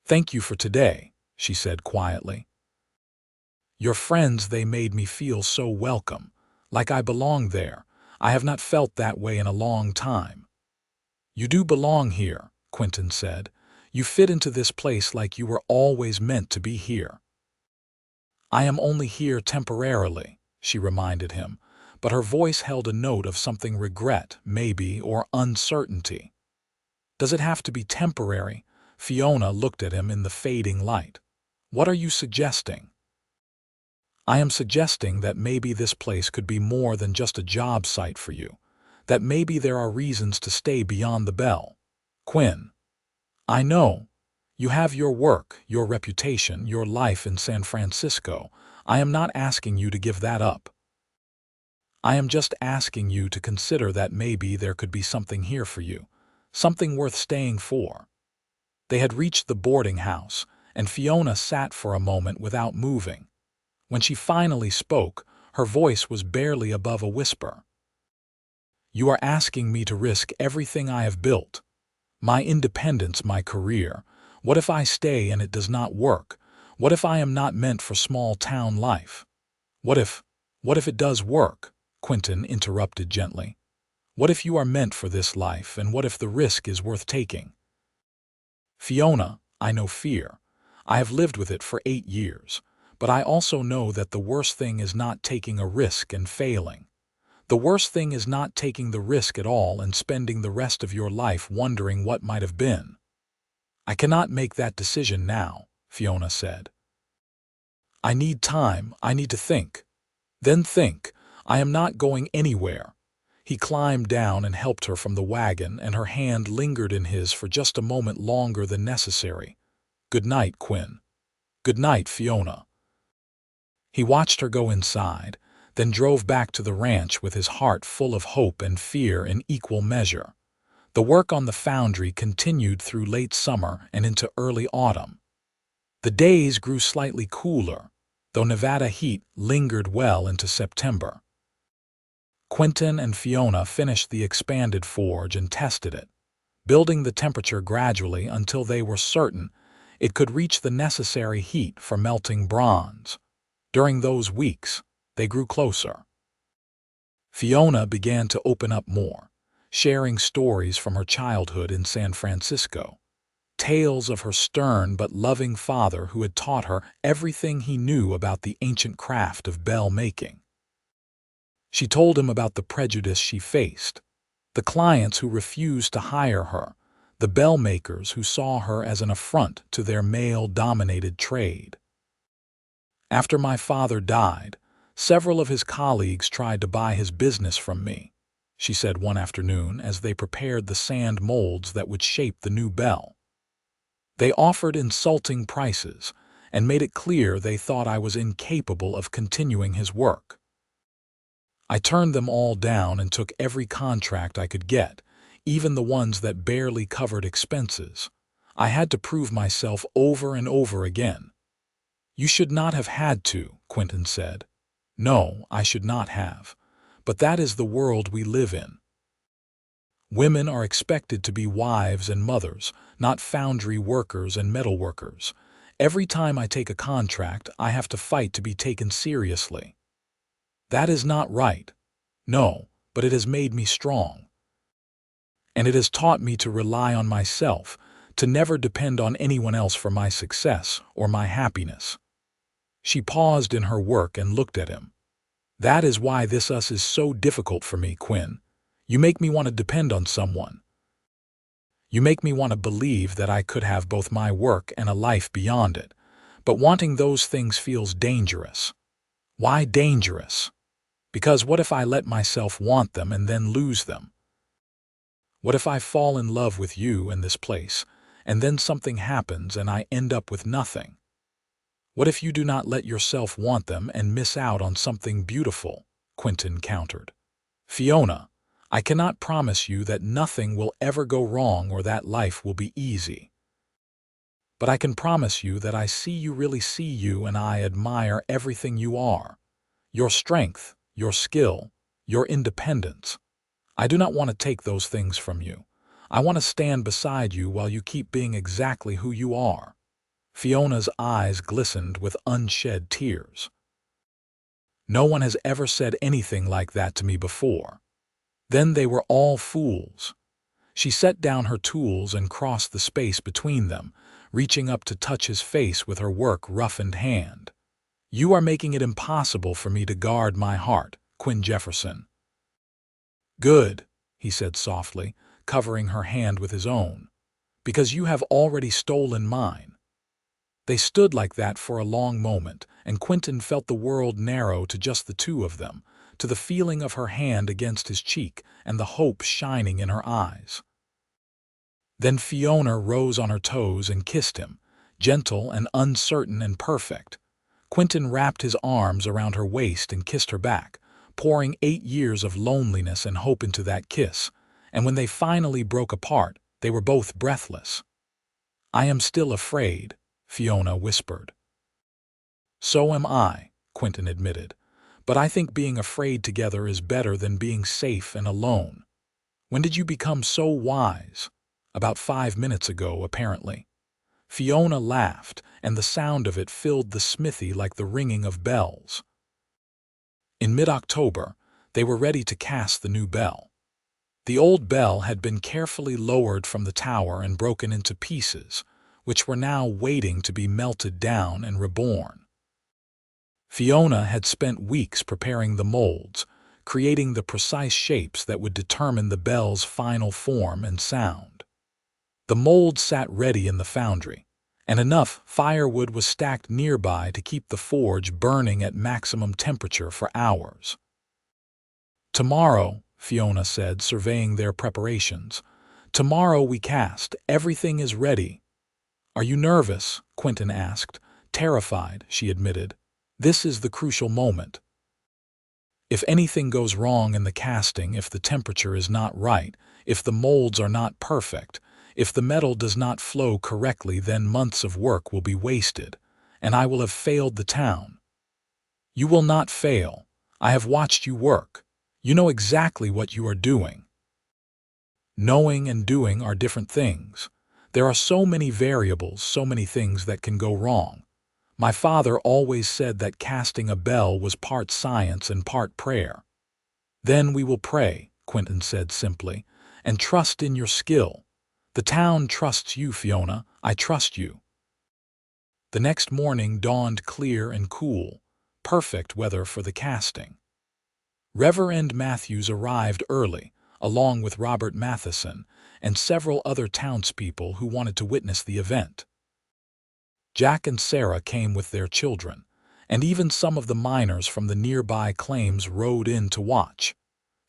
Thank you for today, she said quietly. Your friends, they made me feel so welcome, like I belonged there. I have not felt that way in a long time. You do belong here, Quinton said. You fit into this place like you were always meant to be here. I am only here temporarily, she reminded him, but her voice held a note of something regret, maybe, or uncertainty. Does it have to be temporary? Fiona looked at him in the fading light. What are you suggesting? I am suggesting that maybe this place could be more than just a job site for you, that maybe there are reasons to stay beyond the bell. Quinn, I know. You have your work, your reputation, your life in San Francisco. I am not asking you to give that up. I am just asking you to consider that maybe there could be something here for you, something worth staying for. They had reached the boarding house, and Fiona sat for a moment without moving. When she finally spoke, her voice was barely above a whisper. You are asking me to risk everything I have built. My independence, my career. What if I stay and it does not work? What if I am not meant for small-town life? What if it does work? Quinton interrupted gently. What if you are meant for this life, and what if the risk is worth taking? Fiona, I know fear. I have lived with it for 8 years. But I also know that the worst thing is not taking a risk and failing. The worst thing is not taking the risk at all and spending the rest of your life wondering what might have been. I cannot make that decision now, Fiona said. I need time. I need to think. Then think. I am not going anywhere. He climbed down and helped her from the wagon, and her hand lingered in his for just a moment longer than necessary. Good night, Quinn. Good night, Fiona. He watched her go inside, then drove back to the ranch with his heart full of hope and fear in equal measure. The work on the foundry continued through late summer and into early autumn. The days grew slightly cooler, though Nevada heat lingered well into September. Quinton and Fiona finished the expanded forge and tested it, building the temperature gradually until they were certain it could reach the necessary heat for melting bronze. During those weeks, they grew closer. Fiona began to open up more, sharing stories from her childhood in San Francisco, tales of her stern but loving father who had taught her everything he knew about the ancient craft of bell making. She told him about the prejudice she faced, the clients who refused to hire her, the bell makers who saw her as an affront to their male-dominated trade. After my father died, several of his colleagues tried to buy his business from me, she said one afternoon as they prepared the sand molds that would shape the new bell. They offered insulting prices and made it clear they thought I was incapable of continuing his work. I turned them all down and took every contract I could get, even the ones that barely covered expenses. I had to prove myself over and over again. You should not have had to, Quinton said. No, I should not have. But that is the world we live in. Women are expected to be wives and mothers, not foundry workers and metal workers. Every time I take a contract, I have to fight to be taken seriously. That is not right. No, but it has made me strong. And it has taught me to rely on myself, to never depend on anyone else for my success or my happiness. She paused in her work and looked at him. That is why this is so difficult for me, Quinn. You make me want to depend on someone. You make me want to believe that I could have both my work and a life beyond it. But wanting those things feels dangerous. Why dangerous? Because what if I let myself want them and then lose them? What if I fall in love with you and this place, and then something happens and I end up with nothing? What if you do not let yourself want them and miss out on something beautiful? Quinton countered. Fiona, I cannot promise you that nothing will ever go wrong or that life will be easy. But I can promise you that I see you, really see you, and I admire everything you are. Your strength, your skill, your independence. I do not want to take those things from you. I want to stand beside you while you keep being exactly who you are. Fiona's eyes glistened with unshed tears. No one has ever said anything like that to me before. Then they were all fools. She set down her tools and crossed the space between them, reaching up to touch his face with her work-roughened hand. You are making it impossible for me to guard my heart, Quinton Jefferson. Good, he said softly, covering her hand with his own, because you have already stolen mine. They stood like that for a long moment, and Quinton felt the world narrow to just the two of them, to the feeling of her hand against his cheek and the hope shining in her eyes. Then Fiona rose on her toes and kissed him, gentle and uncertain and perfect. Quinton wrapped his arms around her waist and kissed her back, pouring 8 years of loneliness and hope into that kiss, and when they finally broke apart, they were both breathless. I am still afraid, Fiona whispered. So am I, Quinton admitted, but I think being afraid together is better than being safe and alone. When did you become so wise? About 5 minutes ago, apparently. Fiona laughed, and the sound of it filled the smithy like the ringing of bells. In mid-October, they were ready to cast the new bell. The old bell had been carefully lowered from the tower and broken into pieces, which were now waiting to be melted down and reborn. Fiona had spent weeks preparing the molds, creating the precise shapes that would determine the bell's final form and sound. The molds sat ready in the foundry, and enough firewood was stacked nearby to keep the forge burning at maximum temperature for hours. Tomorrow, Fiona said, surveying their preparations, tomorrow we cast. Everything is ready. Are you nervous? Quinton asked. Terrified, she admitted. This is the crucial moment. If anything goes wrong in the casting, if the temperature is not right, if the molds are not perfect, if the metal does not flow correctly, then months of work will be wasted, and I will have failed the town. You will not fail. I have watched you work. You know exactly what you are doing. Knowing and doing are different things. There are so many variables, so many things that can go wrong. My father always said that casting a bell was part science and part prayer. Then we will pray, Quinton said simply, and trust in your skill. The town trusts you, Fiona. I trust you. The next morning dawned clear and cool, perfect weather for the casting. Reverend Matthews arrived early, along with Robert Matheson and several other townspeople who wanted to witness the event. Jack and Sarah came with their children, and even some of the miners from the nearby claims rode in to watch.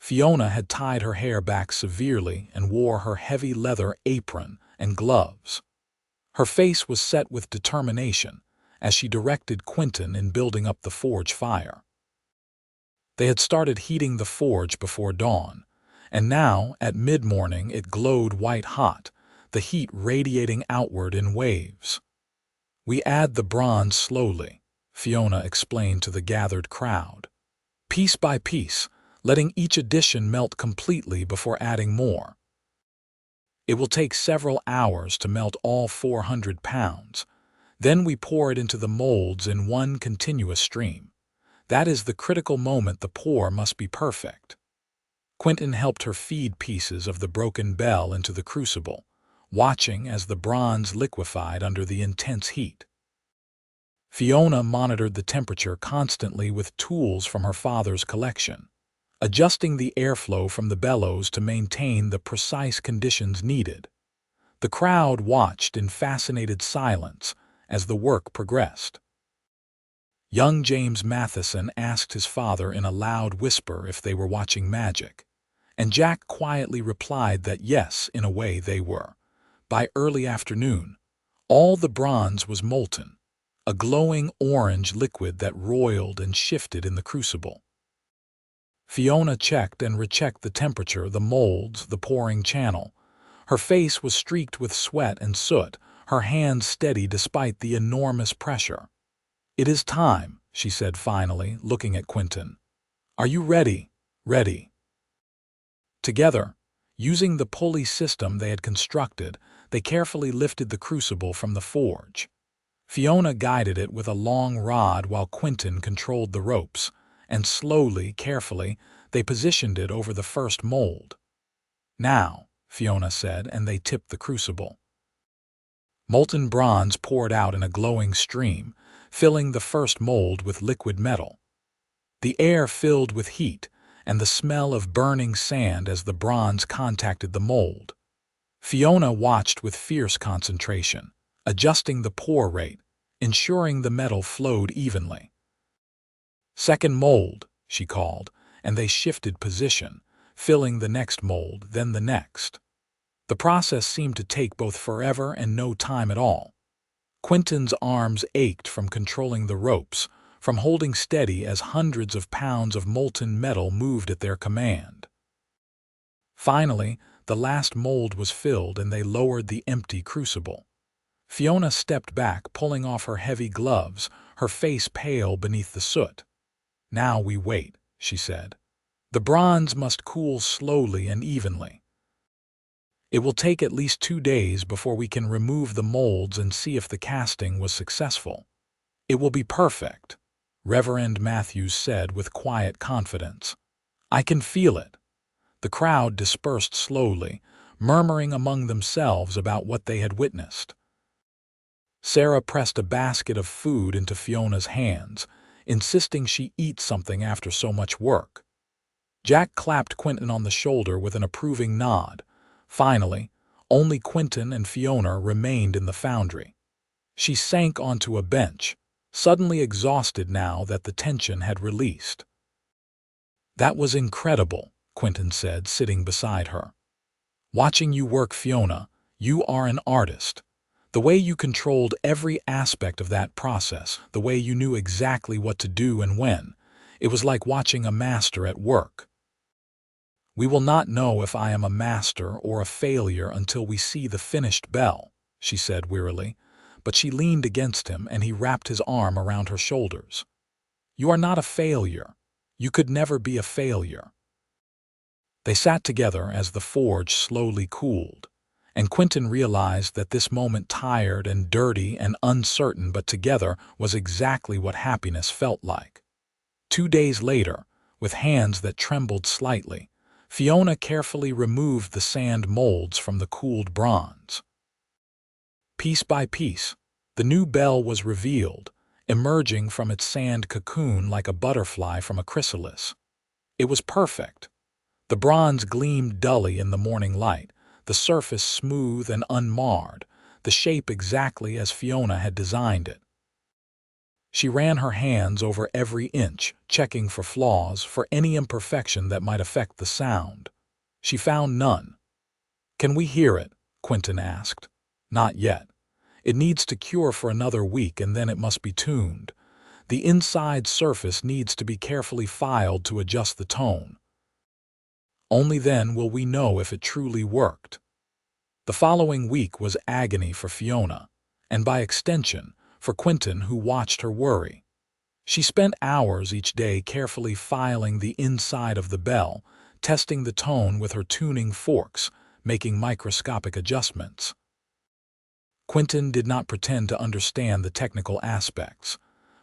Fiona had tied her hair back severely and wore her heavy leather apron and gloves. Her face was set with determination as she directed Quinton in building up the forge fire. They had started heating the forge before dawn, and now, at mid-morning, it glowed white-hot, the heat radiating outward in waves. "We add the bronze slowly," Fiona explained to the gathered crowd. "Piece by piece, letting each addition melt completely before adding more. It will take several hours to melt all 400 pounds. Then we pour it into the molds in one continuous stream. That is the critical moment. The pour must be perfect." Quinton helped her feed pieces of the broken bell into the crucible, watching as the bronze liquefied under the intense heat. Fiona monitored the temperature constantly with tools from her father's collection, adjusting the airflow from the bellows to maintain the precise conditions needed. The crowd watched in fascinated silence as the work progressed. Young James Matheson asked his father in a loud whisper if they were watching magic, and Jack quietly replied that yes, in a way they were. By early afternoon, all the bronze was molten, a glowing orange liquid that roiled and shifted in the crucible. Fiona checked and rechecked the temperature, the molds, the pouring channel. Her face was streaked with sweat and soot, her hands steady despite the enormous pressure. "It is time," she said finally, looking at Quinton. "Are you ready?" "Ready." Together, using the pulley system they had constructed, they carefully lifted the crucible from the forge. Fiona guided it with a long rod while Quinton controlled the ropes, and slowly, carefully, they positioned it over the first mold. "Now," Fiona said, and they tipped the crucible. Molten bronze poured out in a glowing stream, filling the first mold with liquid metal. The air filled with heat and the smell of burning sand as the bronze contacted the mold. Fiona watched with fierce concentration, adjusting the pour rate, ensuring the metal flowed evenly. "Second mold," she called, and they shifted position, filling the next mold, then the next. The process seemed to take both forever and no time at all. Quinton's arms ached from controlling the ropes, from holding steady as hundreds of pounds of molten metal moved at their command. Finally, the last mold was filled and they lowered the empty crucible. Fiona stepped back, pulling off her heavy gloves, her face pale beneath the soot. "Now we wait," she said. "The bronze must cool slowly and evenly. It will take at least 2 days before we can remove the molds and see if the casting was successful." "It will be perfect," Reverend Matthews said with quiet confidence. "I can feel it." The crowd dispersed slowly, murmuring among themselves about what they had witnessed. Sarah pressed a basket of food into Fiona's hands, insisting she eat something after so much work. Jack clapped Quinton on the shoulder with an approving nod. Finally, only Quinton and Fiona remained in the foundry. She sank onto a bench, suddenly exhausted now that the tension had released. "That was incredible," Quinton said, sitting beside her. "Watching you work, Fiona, you are an artist. The way you controlled every aspect of that process, the way you knew exactly what to do and when, it was like watching a master at work." "We will not know if I am a master or a failure until we see the finished bell," she said wearily, but she leaned against him and he wrapped his arm around her shoulders. "You are not a failure. You could never be a failure." They sat together as the forge slowly cooled, and Quinton realized that this moment, tired and dirty and uncertain but together, was exactly what happiness felt like. 2 days later, with hands that trembled slightly, Fiona carefully removed the sand molds from the cooled bronze. Piece by piece, the new bell was revealed, emerging from its sand cocoon like a butterfly from a chrysalis. It was perfect. The bronze gleamed dully in the morning light, the surface smooth and unmarred, the shape exactly as Fiona had designed it. She ran her hands over every inch, checking for flaws, for any imperfection that might affect the sound. She found none. "Can we hear it?" Quinton asked. "Not yet. It needs to cure for another week and then it must be tuned. The inside surface needs to be carefully filed to adjust the tone. Only then will we know if it truly worked." The following week was agony for Fiona, and by extension, for Quinton, who watched her worry. She spent hours each day carefully filing the inside of the bell, testing the tone with her tuning forks, making microscopic adjustments. Quinton did not pretend to understand the technical aspects,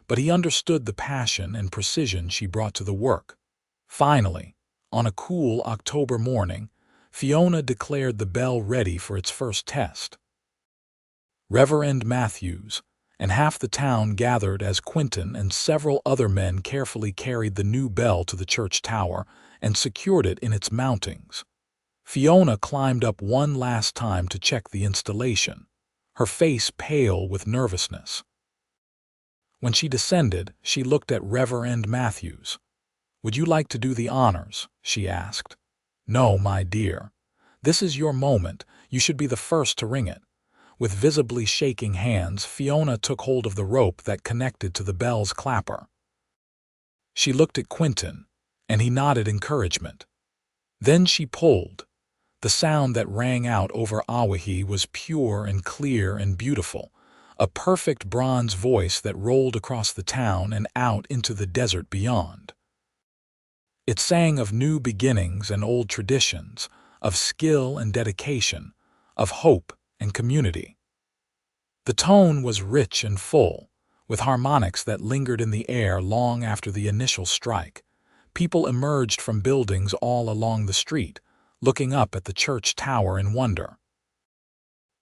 but he understood the passion and precision she brought to the work. Finally, on a cool October morning, Fiona declared the bell ready for its first test. Reverend Matthews and half the town gathered as Quinton and several other men carefully carried the new bell to the church tower and secured it in its mountings. Fiona climbed up one last time to check the installation, her face pale with nervousness. When she descended, she looked at Reverend Matthews. "Would you like to do the honors?" she asked. "No, my dear. This is your moment. You should be the first to ring it." With visibly shaking hands, Fiona took hold of the rope that connected to the bell's clapper. She looked at Quinton, and he nodded encouragement. Then she pulled. The sound that rang out over Owyhee was pure and clear and beautiful, a perfect bronze voice that rolled across the town and out into the desert beyond. It sang of new beginnings and old traditions, of skill and dedication, of hope and community. The tone was rich and full, with harmonics that lingered in the air long after the initial strike. People emerged from buildings all along the street, looking up at the church tower in wonder.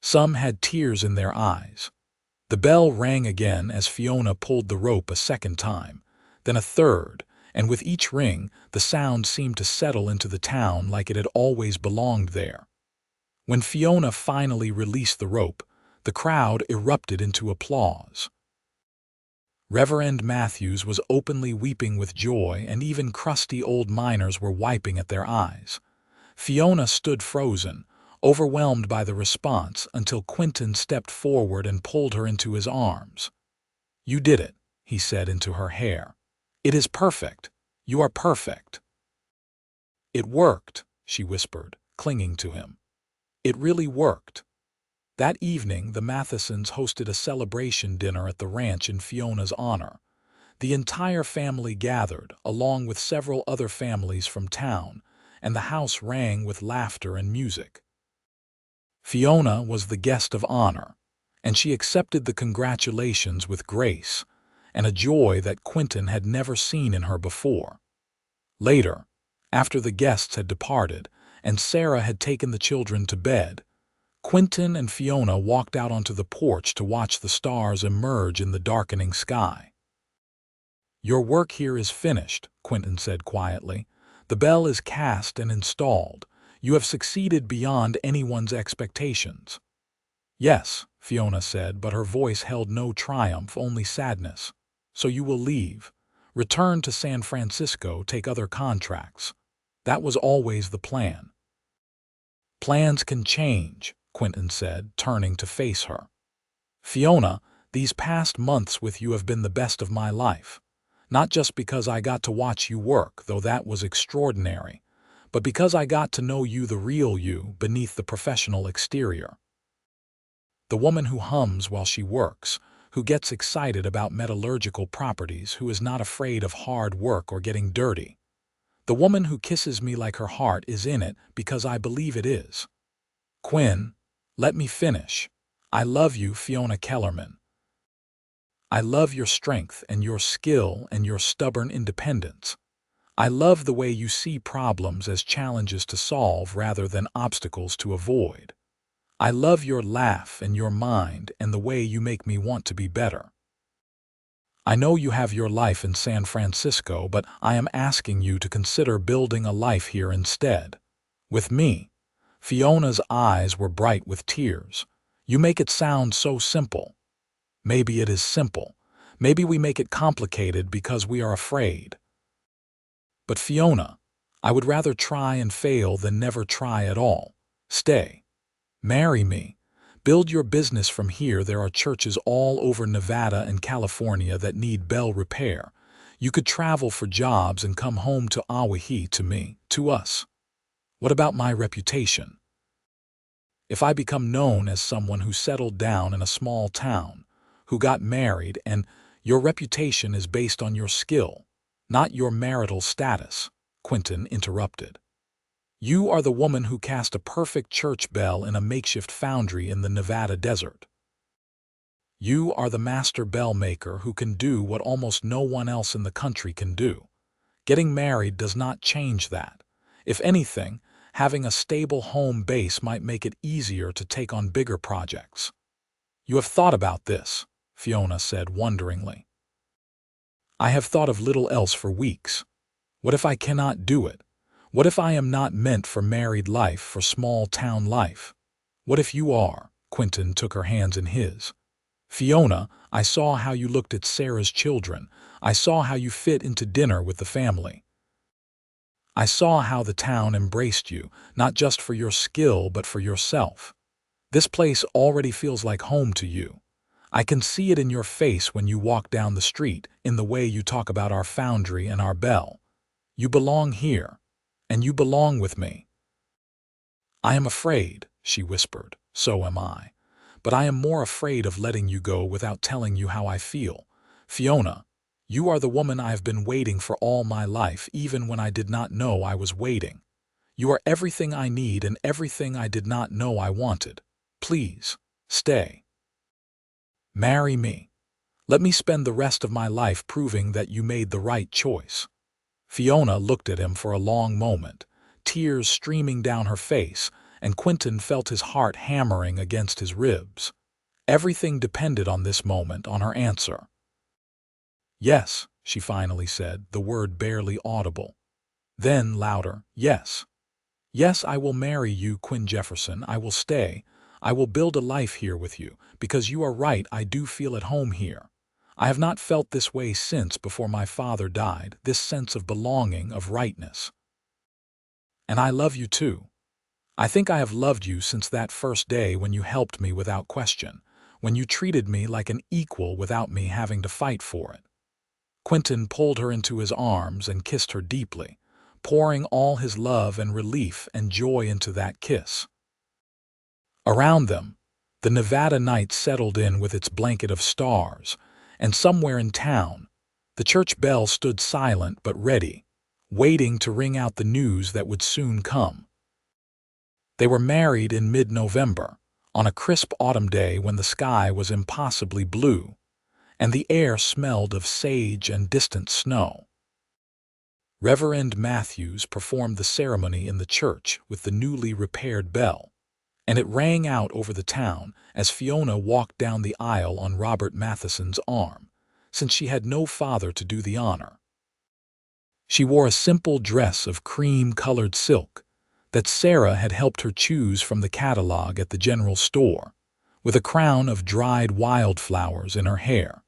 Some had tears in their eyes. The bell rang again as Fiona pulled the rope a second time, then a third, and with each ring, the sound seemed to settle into the town like it had always belonged there. When Fiona finally released the rope, the crowd erupted into applause. Reverend Matthews was openly weeping with joy, and even crusty old miners were wiping at their eyes. Fiona stood frozen, overwhelmed by the response, until Quinton stepped forward and pulled her into his arms. "You did it," he said into her hair. "It is perfect. You are perfect." "It worked," she whispered, clinging to him. "It really worked." That evening, the Mathesons hosted a celebration dinner at the ranch in Fiona's honor. The entire family gathered, along with several other families from town, and the house rang with laughter and music. Fiona was the guest of honor, and she accepted the congratulations with grace and a joy that Quinton had never seen in her before. Later, after the guests had departed and Sarah had taken the children to bed, Quinton and Fiona walked out onto the porch to watch the stars emerge in the darkening sky. "Your work here is finished," Quinton said quietly. "The bell is cast and installed. You have succeeded beyond anyone's expectations." "Yes," Fiona said, but her voice held no triumph, only sadness. "So you will leave, return to San Francisco, take other contracts. That was always the plan." "Plans can change," Quinton said, turning to face her. "Fiona, these past months with you have been the best of my life. Not just because I got to watch you work, though that was extraordinary, but because I got to know you, the real you, beneath the professional exterior. The woman who hums while she works, who gets excited about metallurgical properties, who is not afraid of hard work or getting dirty. The woman who kisses me like her heart is in it because I believe it is. Quinn, let me finish. I love you, Fiona Kellerman. I love your strength and your skill and your stubborn independence. I love the way you see problems as challenges to solve rather than obstacles to avoid. I love your laugh and your mind and the way you make me want to be better. I know you have your life in San Francisco, but I am asking you to consider building a life here instead. With me." Fiona's eyes were bright with tears. "You make it sound so simple." "Maybe it is simple. Maybe we make it complicated because we are afraid. But Fiona, I would rather try and fail than never try at all. Stay. Marry me. Build your business from here. There are churches all over Nevada and California that need bell repair. You could travel for jobs and come home to Owyhee, to me, to us. What about my reputation? If I become known as someone who settled down in a small town, who got married, and your reputation is based on your skill, not your marital status, Quinton interrupted. You are the woman who cast a perfect church bell in a makeshift foundry in the Nevada desert. You are the master bell maker who can do what almost no one else in the country can do. Getting married does not change that. If anything, having a stable home base might make it easier to take on bigger projects. You have thought about this, Fiona said wonderingly. I have thought of little else for weeks. What if I cannot do it? What if I am not meant for married life, for small-town life? What if you are? Quinton took her hands in his. Fiona, I saw how you looked at Sarah's children. I saw how you fit into dinner with the family. I saw how the town embraced you, not just for your skill but for yourself. This place already feels like home to you. I can see it in your face when you walk down the street, in the way you talk about our foundry and our bell. You belong here, and you belong with me. I am afraid, she whispered. So am I. But I am more afraid of letting you go without telling you how I feel. Fiona, you are the woman I have been waiting for all my life, even when I did not know I was waiting. You are everything I need and everything I did not know I wanted. Please, stay. Marry me. Let me spend the rest of my life proving that you made the right choice. Fiona looked at him for a long moment, tears streaming down her face, and Quinton felt his heart hammering against his ribs. Everything depended on this moment, on her answer. Yes, she finally said, the word barely audible. Then louder, yes. Yes, I will marry you, Quinton Jefferson. I will stay. I will build a life here with you, because you are right, I do feel at home here. I have not felt this way since before my father died, this sense of belonging, of rightness. And I love you too. I think I have loved you since that first day when you helped me without question, when you treated me like an equal without me having to fight for it. Quinton pulled her into his arms and kissed her deeply, pouring all his love and relief and joy into that kiss. Around them, the Nevada night settled in with its blanket of stars, and somewhere in town, the church bell stood silent but ready, waiting to ring out the news that would soon come. They were married in mid-November, on a crisp autumn day when the sky was impossibly blue, and the air smelled of sage and distant snow. Reverend Matthews performed the ceremony in the church with the newly repaired bell, and it rang out over the town as Fiona walked down the aisle on Robert Matheson's arm, since she had no father to do the honor. She wore a simple dress of cream-colored silk that Sarah had helped her choose from the catalog at the general store, with a crown of dried wildflowers in her hair.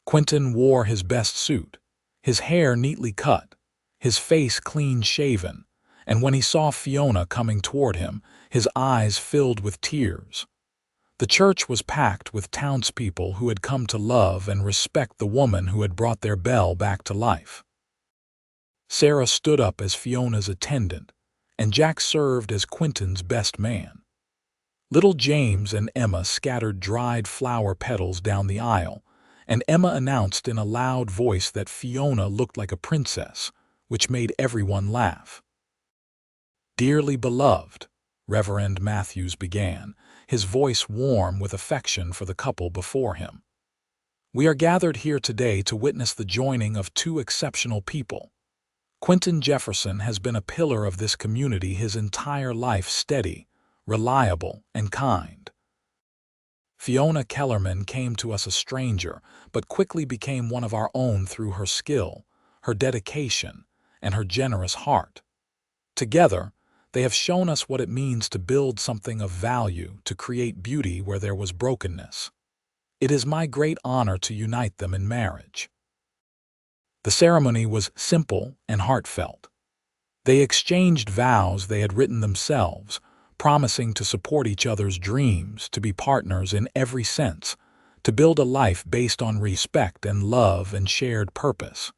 Quinton wore his best suit, his hair neatly cut, his face clean-shaven, and when he saw Fiona coming toward him, his eyes filled with tears. The church was packed with townspeople who had come to love and respect the woman who had brought their bell back to life. Sarah stood up as Fiona's attendant, and Jack served as Quinton's best man. Little James and Emma scattered dried flower petals down the aisle, and Emma announced in a loud voice that Fiona looked like a princess, which made everyone laugh. "Dearly beloved," Reverend Matthews began, his voice warm with affection for the couple before him. "We are gathered here today to witness the joining of two exceptional people. Quinton Jefferson has been a pillar of this community his entire life, steady, reliable, and kind. Fiona Kellerman came to us a stranger, but quickly became one of our own through her skill, her dedication, and her generous heart. Together, they have shown us what it means to build something of value, to create beauty where there was brokenness. It is my great honor to unite them in marriage." The ceremony was simple and heartfelt. They exchanged vows they had written themselves, promising to support each other's dreams, to be partners in every sense, to build a life based on respect and love and shared purpose.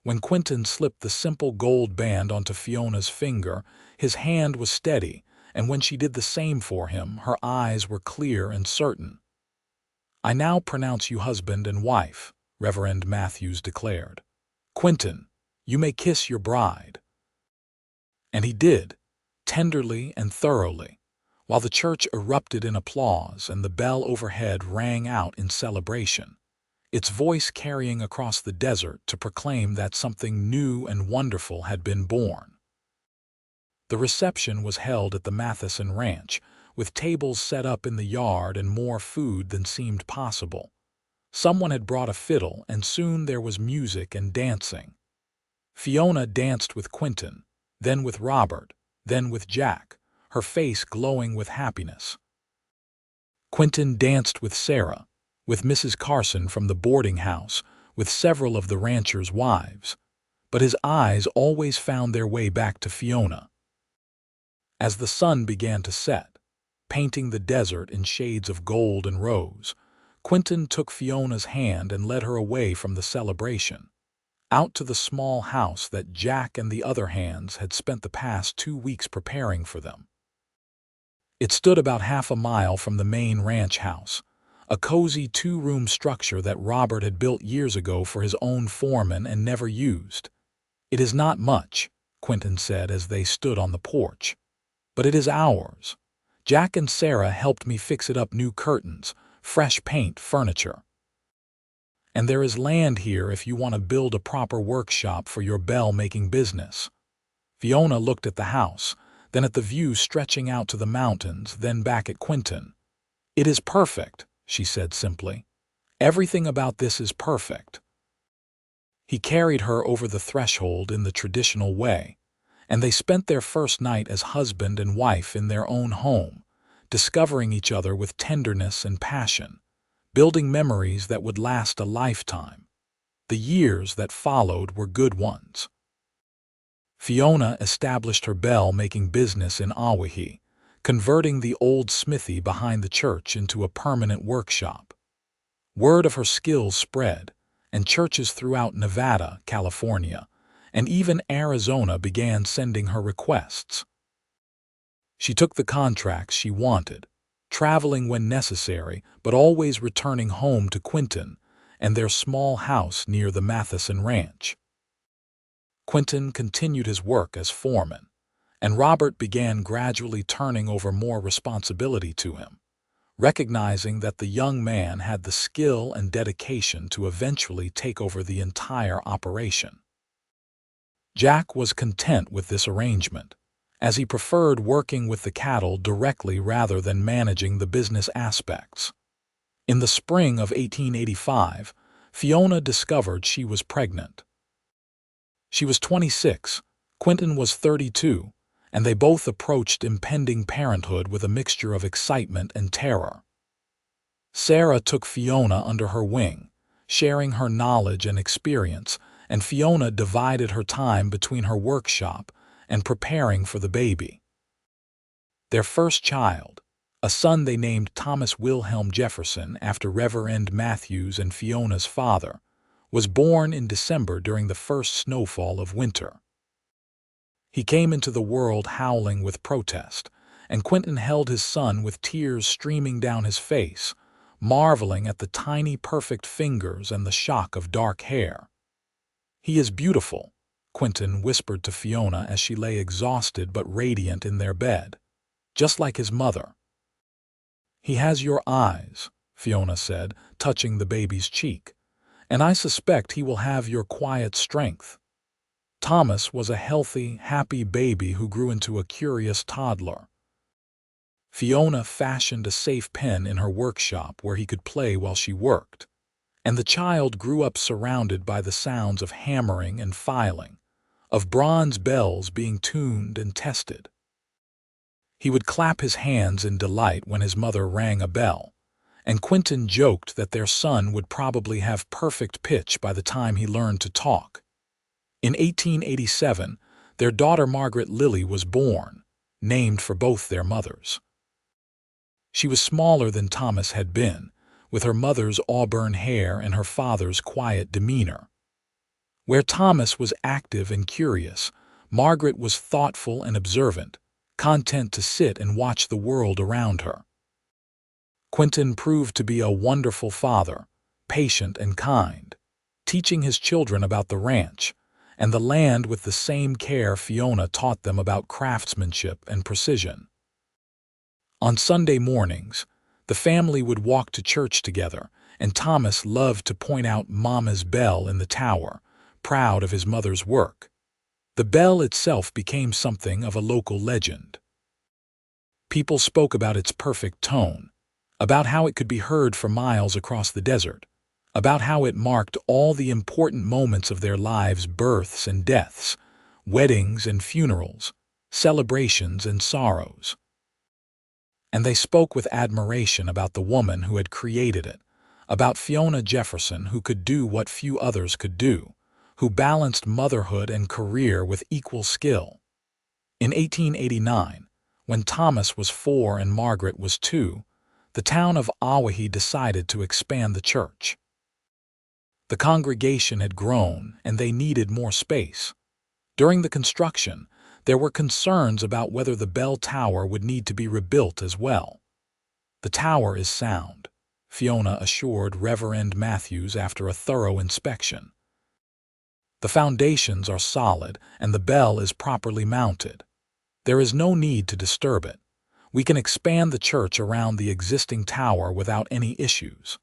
When Quinton slipped the simple gold band onto Fiona's finger, his hand was steady, and when she did the same for him, her eyes were clear and certain. "I now pronounce you husband and wife," Reverend Matthews declared. "Quinton, you may kiss your bride." And he did, tenderly and thoroughly, while the church erupted in applause and the bell overhead rang out in celebration, its voice carrying across the desert to proclaim that something new and wonderful had been born. The reception was held at the Matheson Ranch, with tables set up in the yard and more food than seemed possible. Someone had brought a fiddle, and soon there was music and dancing. Fiona danced with Quinton, then with Robert, then with Jack, her face glowing with happiness. Quinton danced with Sarah, with Mrs. Carson from the boarding house, with several of the ranchers' wives, but his eyes always found their way back to Fiona. As the sun began to set, painting the desert in shades of gold and rose, Quinton took Fiona's hand and led her away from the celebration, out to the small house that Jack and the other hands had spent the past 2 weeks preparing for them. It stood about half a mile from the main ranch house, a cozy 2-room structure that Robert had built years ago for his own foreman and never used. "It is not much," Quinton said as they stood on the porch, "but it is ours. Jack and Sarah helped me fix it up, new curtains, fresh paint, furniture. And there is land here if you want to build a proper workshop for your bell-making business." Fiona looked at the house, then at the view stretching out to the mountains, then back at Quinton. "It is perfect," she said simply. "Everything about this is perfect." He carried her over the threshold in the traditional way, and they spent their first night as husband and wife in their own home, discovering each other with tenderness and passion, building memories that would last a lifetime. The years that followed were good ones. Fiona established her bell-making business in Owyhee, converting the old smithy behind the church into a permanent workshop. Word of her skills spread, and churches throughout Nevada, California, and even Arizona began sending her requests. She took the contracts she wanted, traveling when necessary, but always returning home to Quinton and their small house near the Matheson Ranch. Quinton continued his work as foreman, and Robert began gradually turning over more responsibility to him, recognizing that the young man had the skill and dedication to eventually take over the entire operation. Jack was content with this arrangement, as he preferred working with the cattle directly rather than managing the business aspects. In the spring of 1885, Fiona discovered she was pregnant. She was 26, Quinton was 32, and they both approached impending parenthood with a mixture of excitement and terror. Sarah took Fiona under her wing, sharing her knowledge and experience, and Fiona divided her time between her workshop and preparing for the baby. Their first child, a son they named Thomas Wilhelm Jefferson after Reverend Matthews and Fiona's father, was born in December during the first snowfall of winter. He came into the world howling with protest, and Quinton held his son with tears streaming down his face, marveling at the tiny perfect fingers and the shock of dark hair. "He is beautiful," Quinton whispered to Fiona as she lay exhausted but radiant in their bed, "just like his mother." "He has your eyes," Fiona said, touching the baby's cheek, "and I suspect he will have your quiet strength." Thomas was a healthy, happy baby who grew into a curious toddler. Fiona fashioned a safe pen in her workshop where he could play while she worked, and the child grew up surrounded by the sounds of hammering and filing, of bronze bells being tuned and tested. He would clap his hands in delight when his mother rang a bell, and Quinton joked that their son would probably have perfect pitch by the time he learned to talk. In 1887, their daughter Margaret Lily was born, named for both their mothers. She was smaller than Thomas had been, with her mother's auburn hair and her father's quiet demeanor. Where Thomas was active and curious, Margaret was thoughtful and observant, content to sit and watch the world around her. Quinton proved to be a wonderful father, patient and kind, teaching his children about the ranch and the land with the same care Fiona taught them about craftsmanship and precision. On Sunday mornings, the family would walk to church together, and Thomas loved to point out Mama's bell in the tower, proud of his mother's work. The bell itself became something of a local legend. People spoke about its perfect tone, about how it could be heard for miles across the desert, about how it marked all the important moments of their lives, births and deaths, weddings and funerals, celebrations and sorrows. And they spoke with admiration about the woman who had created it, about Fiona Jefferson, who could do what few others could do, who balanced motherhood and career with equal skill. In 1889, when Thomas was 4 and Margaret was 2, the town of Owyhee decided to expand the church. The congregation had grown, and they needed more space. During the construction, there were concerns about whether the bell tower would need to be rebuilt as well. "The tower is sound," Fiona assured Reverend Matthews after a thorough inspection. "The foundations are solid, and the bell is properly mounted. There is no need to disturb it. We can expand the church around the existing tower without any issues."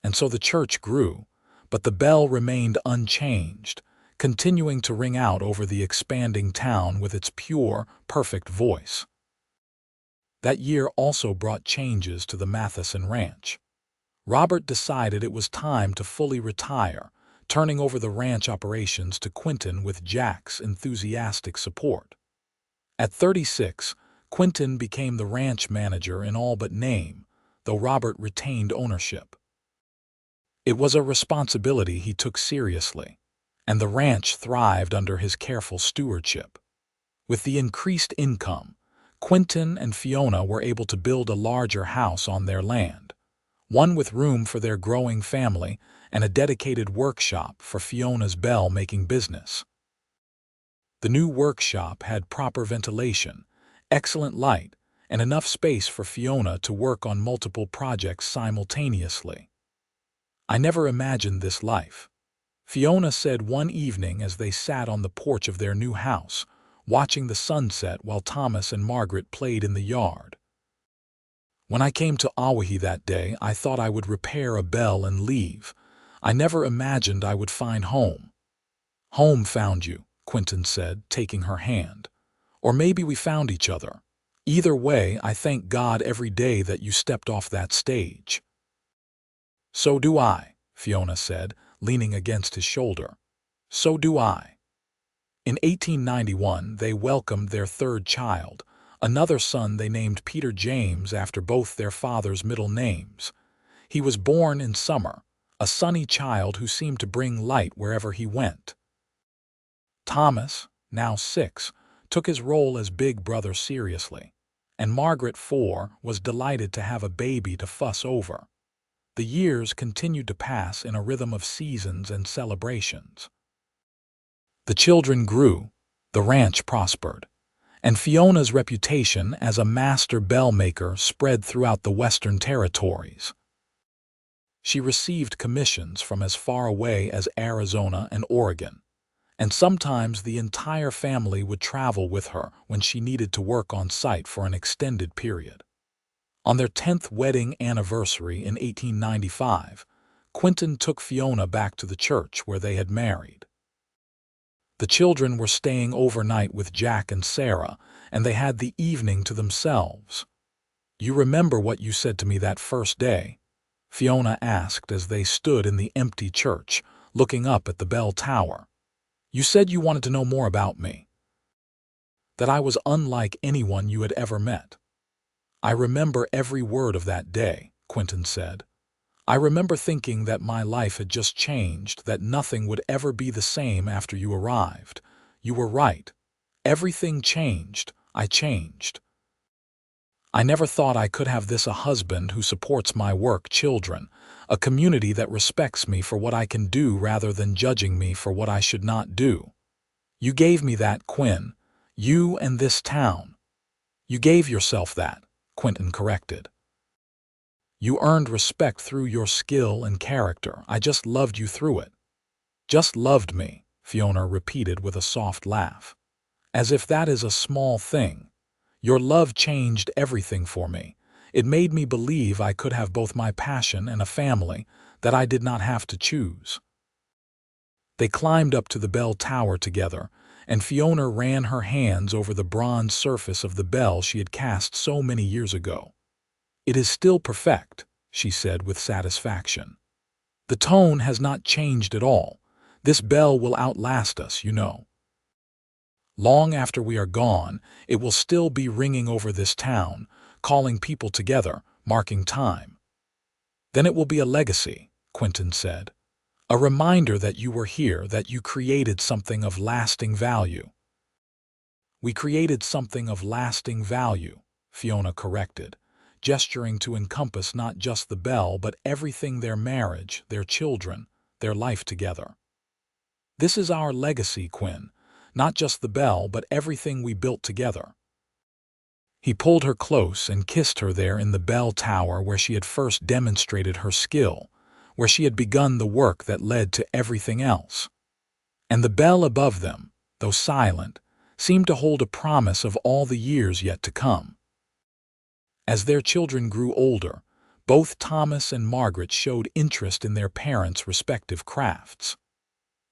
And so the church grew, but the bell remained unchanged, continuing to ring out over the expanding town with its pure, perfect voice. That year also brought changes to the Matheson Ranch. Robert decided it was time to fully retire, turning over the ranch operations to Quinton with Jack's enthusiastic support. At 36, Quinton became the ranch manager in all but name, though Robert retained ownership. It was a responsibility he took seriously, and the ranch thrived under his careful stewardship. With the increased income, Quinton and Fiona were able to build a larger house on their land, one with room for their growing family and a dedicated workshop for Fiona's bell-making business. The new workshop had proper ventilation, excellent light, and enough space for Fiona to work on multiple projects simultaneously. "I never imagined this life," Fiona said one evening as they sat on the porch of their new house, watching the sunset while Thomas and Margaret played in the yard. "When I came to Owyhee that day, I thought I would repair a bell and leave. I never imagined I would find home." "Home found you," Quinton said, taking her hand. "Or maybe we found each other. Either way, I thank God every day that you stepped off that stage." "So do I," Fiona said, leaning against his shoulder. "So do I." In 1891, they welcomed their third child, another son they named Peter James after both their fathers' middle names. He was born in summer, a sunny child who seemed to bring light wherever he went. Thomas, now 6, took his role as big brother seriously, and Margaret, 4, was delighted to have a baby to fuss over. The years continued to pass in a rhythm of seasons and celebrations. The children grew, the ranch prospered, and Fiona's reputation as a master bell maker spread throughout the Western Territories. She received commissions from as far away as Arizona and Oregon, and sometimes the entire family would travel with her when she needed to work on site for an extended period. On their 10th wedding anniversary in 1895, Quinton took Fiona back to the church where they had married. The children were staying overnight with Jack and Sarah, and they had the evening to themselves. "You remember what you said to me that first day?" Fiona asked as they stood in the empty church, looking up at the bell tower. "You said you wanted to know more about me. That I was unlike anyone you had ever met." "I remember every word of that day," Quinton said. I remember thinking that my life had just changed, that nothing would ever be the same after you arrived. You were right. Everything changed. I changed. I never thought I could have a husband who supports my work, children, a community that respects me for what I can do rather than judging me for what I should not do. You gave me that, Quinn. You and this town. You gave yourself that, Quinton corrected. You earned respect through your skill and character. I just loved you through it. Just loved me, Fiona repeated with a soft laugh. As if that is a small thing. Your love changed everything for me. It made me believe I could have both my passion and a family, that I did not have to choose. They climbed up to the bell tower together, and Fiona ran her hands over the bronze surface of the bell she had cast so many years ago. It is still perfect, she said with satisfaction. The tone has not changed at all. This bell will outlast us, you know. Long after we are gone, it will still be ringing over this town, calling people together, marking time. Then it will be a legacy, Quinton said. A reminder that you were here, that you created something of lasting value. We created something of lasting value, Fiona corrected, gesturing to encompass not just the bell but everything: their marriage, their children, their life together. This is our legacy, Quinn, not just the bell but everything we built together. He pulled her close and kissed her there in the bell tower where she had first demonstrated her skill, where she had begun the work that led to everything else. And the bell above them, though silent, seemed to hold a promise of all the years yet to come. As their children grew older, both Thomas and Margaret showed interest in their parents' respective crafts.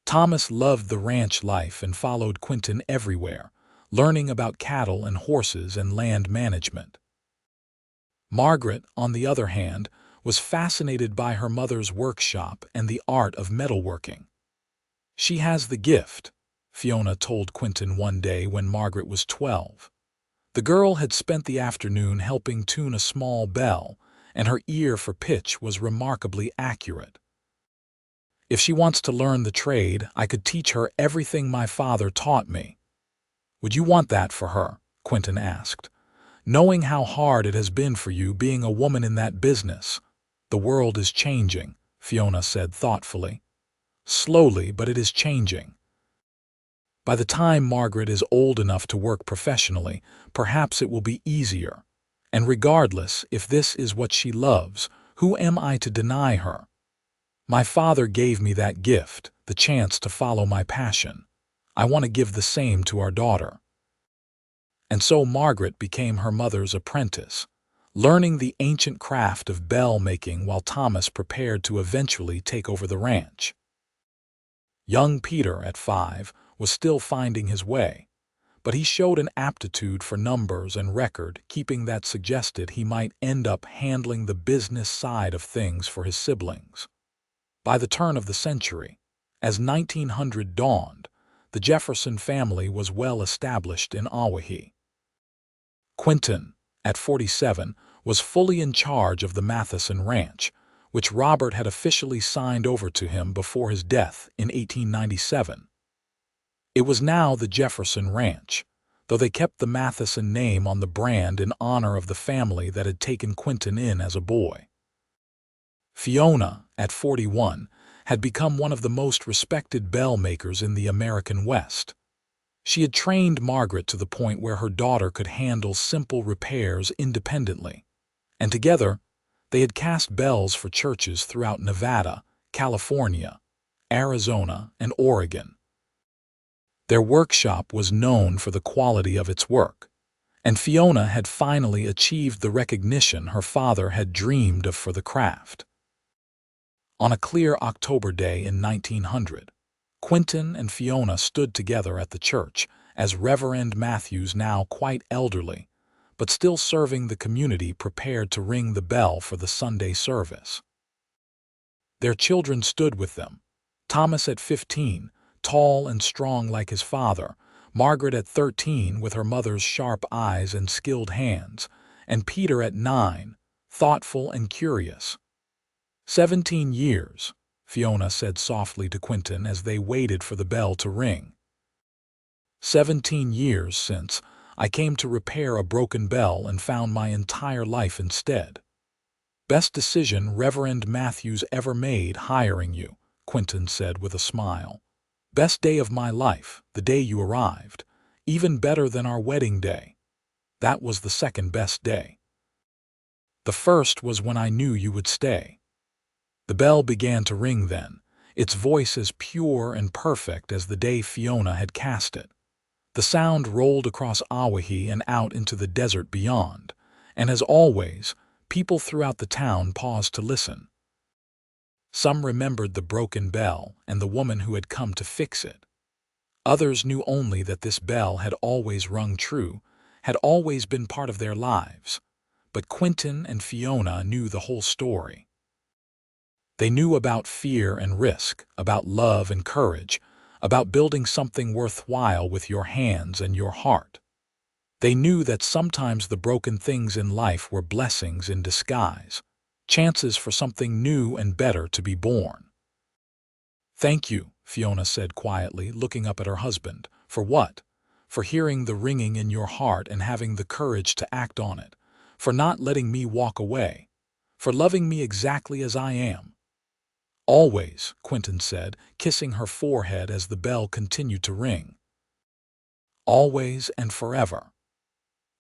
Thomas loved the ranch life and followed Quinton everywhere, learning about cattle and horses and land management. Margaret, on the other hand, was fascinated by her mother's workshop and the art of metalworking. She has the gift, Fiona told Quinton one day when Margaret was 12. The girl had spent the afternoon helping tune a small bell, and her ear for pitch was remarkably accurate. If she wants to learn the trade, I could teach her everything my father taught me. Would you want that for her? Quinton asked. Knowing how hard it has been for you being a woman in that business. The world is changing, Fiona said thoughtfully. Slowly, but it is changing. By the time Margaret is old enough to work professionally, perhaps it will be easier. And regardless if this is what she loves, who am I to deny her? My father gave me that gift, the chance to follow my passion. I want to give the same to our daughter. And so Margaret became her mother's apprentice, learning the ancient craft of bell making while Thomas prepared to eventually take over the ranch. Young Peter, at 5, was still finding his way, but he showed an aptitude for numbers and record keeping that suggested he might end up handling the business side of things for his siblings. By the turn of the century, as 1900 dawned, the Jefferson family was well established in Owyhee. Quinton, at 47, was fully in charge of the Matheson Ranch, which Robert had officially signed over to him before his death in 1897. It was now the Jefferson Ranch, though they kept the Matheson name on the brand in honor of the family that had taken Quinton in as a boy. Fiona, at 41, had become one of the most respected bell makers in the American West. She had trained Margaret to the point where her daughter could handle simple repairs independently, and together they had cast bells for churches throughout Nevada, California, Arizona, and Oregon. Their workshop was known for the quality of its work, and Fiona had finally achieved the recognition her father had dreamed of for the craft. On a clear October day in 1900, Quinton and Fiona stood together at the church as Reverend Matthews, now quite elderly, but still serving the community, prepared to ring the bell for the Sunday service. Their children stood with them, Thomas at 15, tall and strong like his father, Margaret at 13 with her mother's sharp eyes and skilled hands, and Peter at 9, thoughtful and curious. 17 years, Fiona said softly to Quinton as they waited for the bell to ring. 17 years since I came to repair a broken bell and found my entire life instead. Best decision Reverend Matthews ever made hiring you, Quinton said with a smile. Best day of my life, the day you arrived. Even better than our wedding day. That was the second best day. The first was when I knew you would stay. The bell began to ring then, its voice as pure and perfect as the day Fiona had cast it. The sound rolled across Owyhee and out into the desert beyond, and as always, people throughout the town paused to listen. Some remembered the broken bell and the woman who had come to fix it. Others knew only that this bell had always rung true, had always been part of their lives. But Quinton and Fiona knew the whole story. They knew about fear and risk, about love and courage, about building something worthwhile with your hands and your heart. They knew that sometimes the broken things in life were blessings in disguise, chances for something new and better to be born. "Thank you," Fiona said quietly, looking up at her husband. "For what? For hearing the ringing in your heart and having the courage to act on it. For not letting me walk away. For loving me exactly as I am." "Always," Quinton said, kissing her forehead as the bell continued to ring. "Always and forever."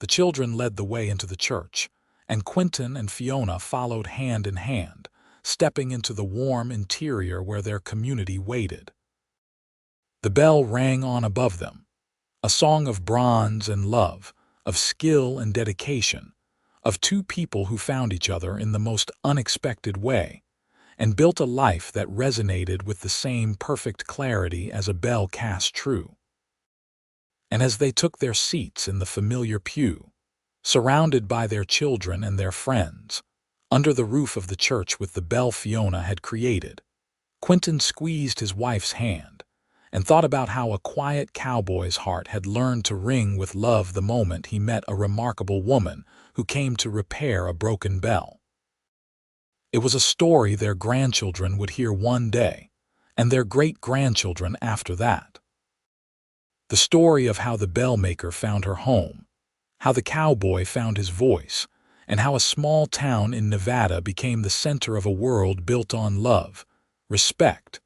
The children led the way into the church, and Quinton and Fiona followed hand in hand, stepping into the warm interior where their community waited. The bell rang on above them, a song of bronze and love, of skill and dedication, of two people who found each other in the most unexpected way, and built a life that resonated with the same perfect clarity as a bell cast true. And as they took their seats in the familiar pew, surrounded by their children and their friends, under the roof of the church with the bell Fiona had created, Quinton squeezed his wife's hand and thought about how a quiet cowboy's heart had learned to ring with love the moment he met a remarkable woman who came to repair a broken bell. It was a story their grandchildren would hear one day, and their great-grandchildren after that. The story of how the bell maker found her home, how the cowboy found his voice, and how a small town in Nevada became the center of a world built on love, respect,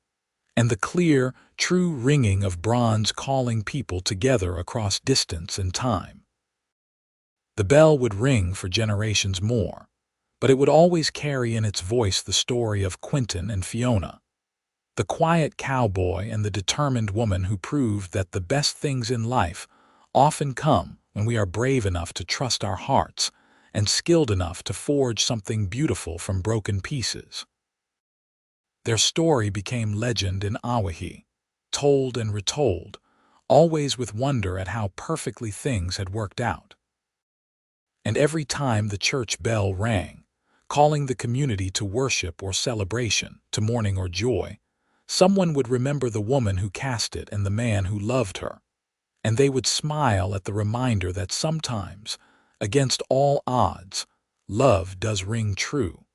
and the clear, true ringing of bronze calling people together across distance and time. The bell would ring for generations more, but it would always carry in its voice the story of Quinton and Fiona, the quiet cowboy and the determined woman who proved that the best things in life often come when we are brave enough to trust our hearts and skilled enough to forge something beautiful from broken pieces. Their story became legend in Owyhee, told and retold, always with wonder at how perfectly things had worked out. And every time the church bell rang, calling the community to worship or celebration, to mourning or joy, someone would remember the woman who cast it and the man who loved her, and they would smile at the reminder that sometimes, against all odds, love does ring true.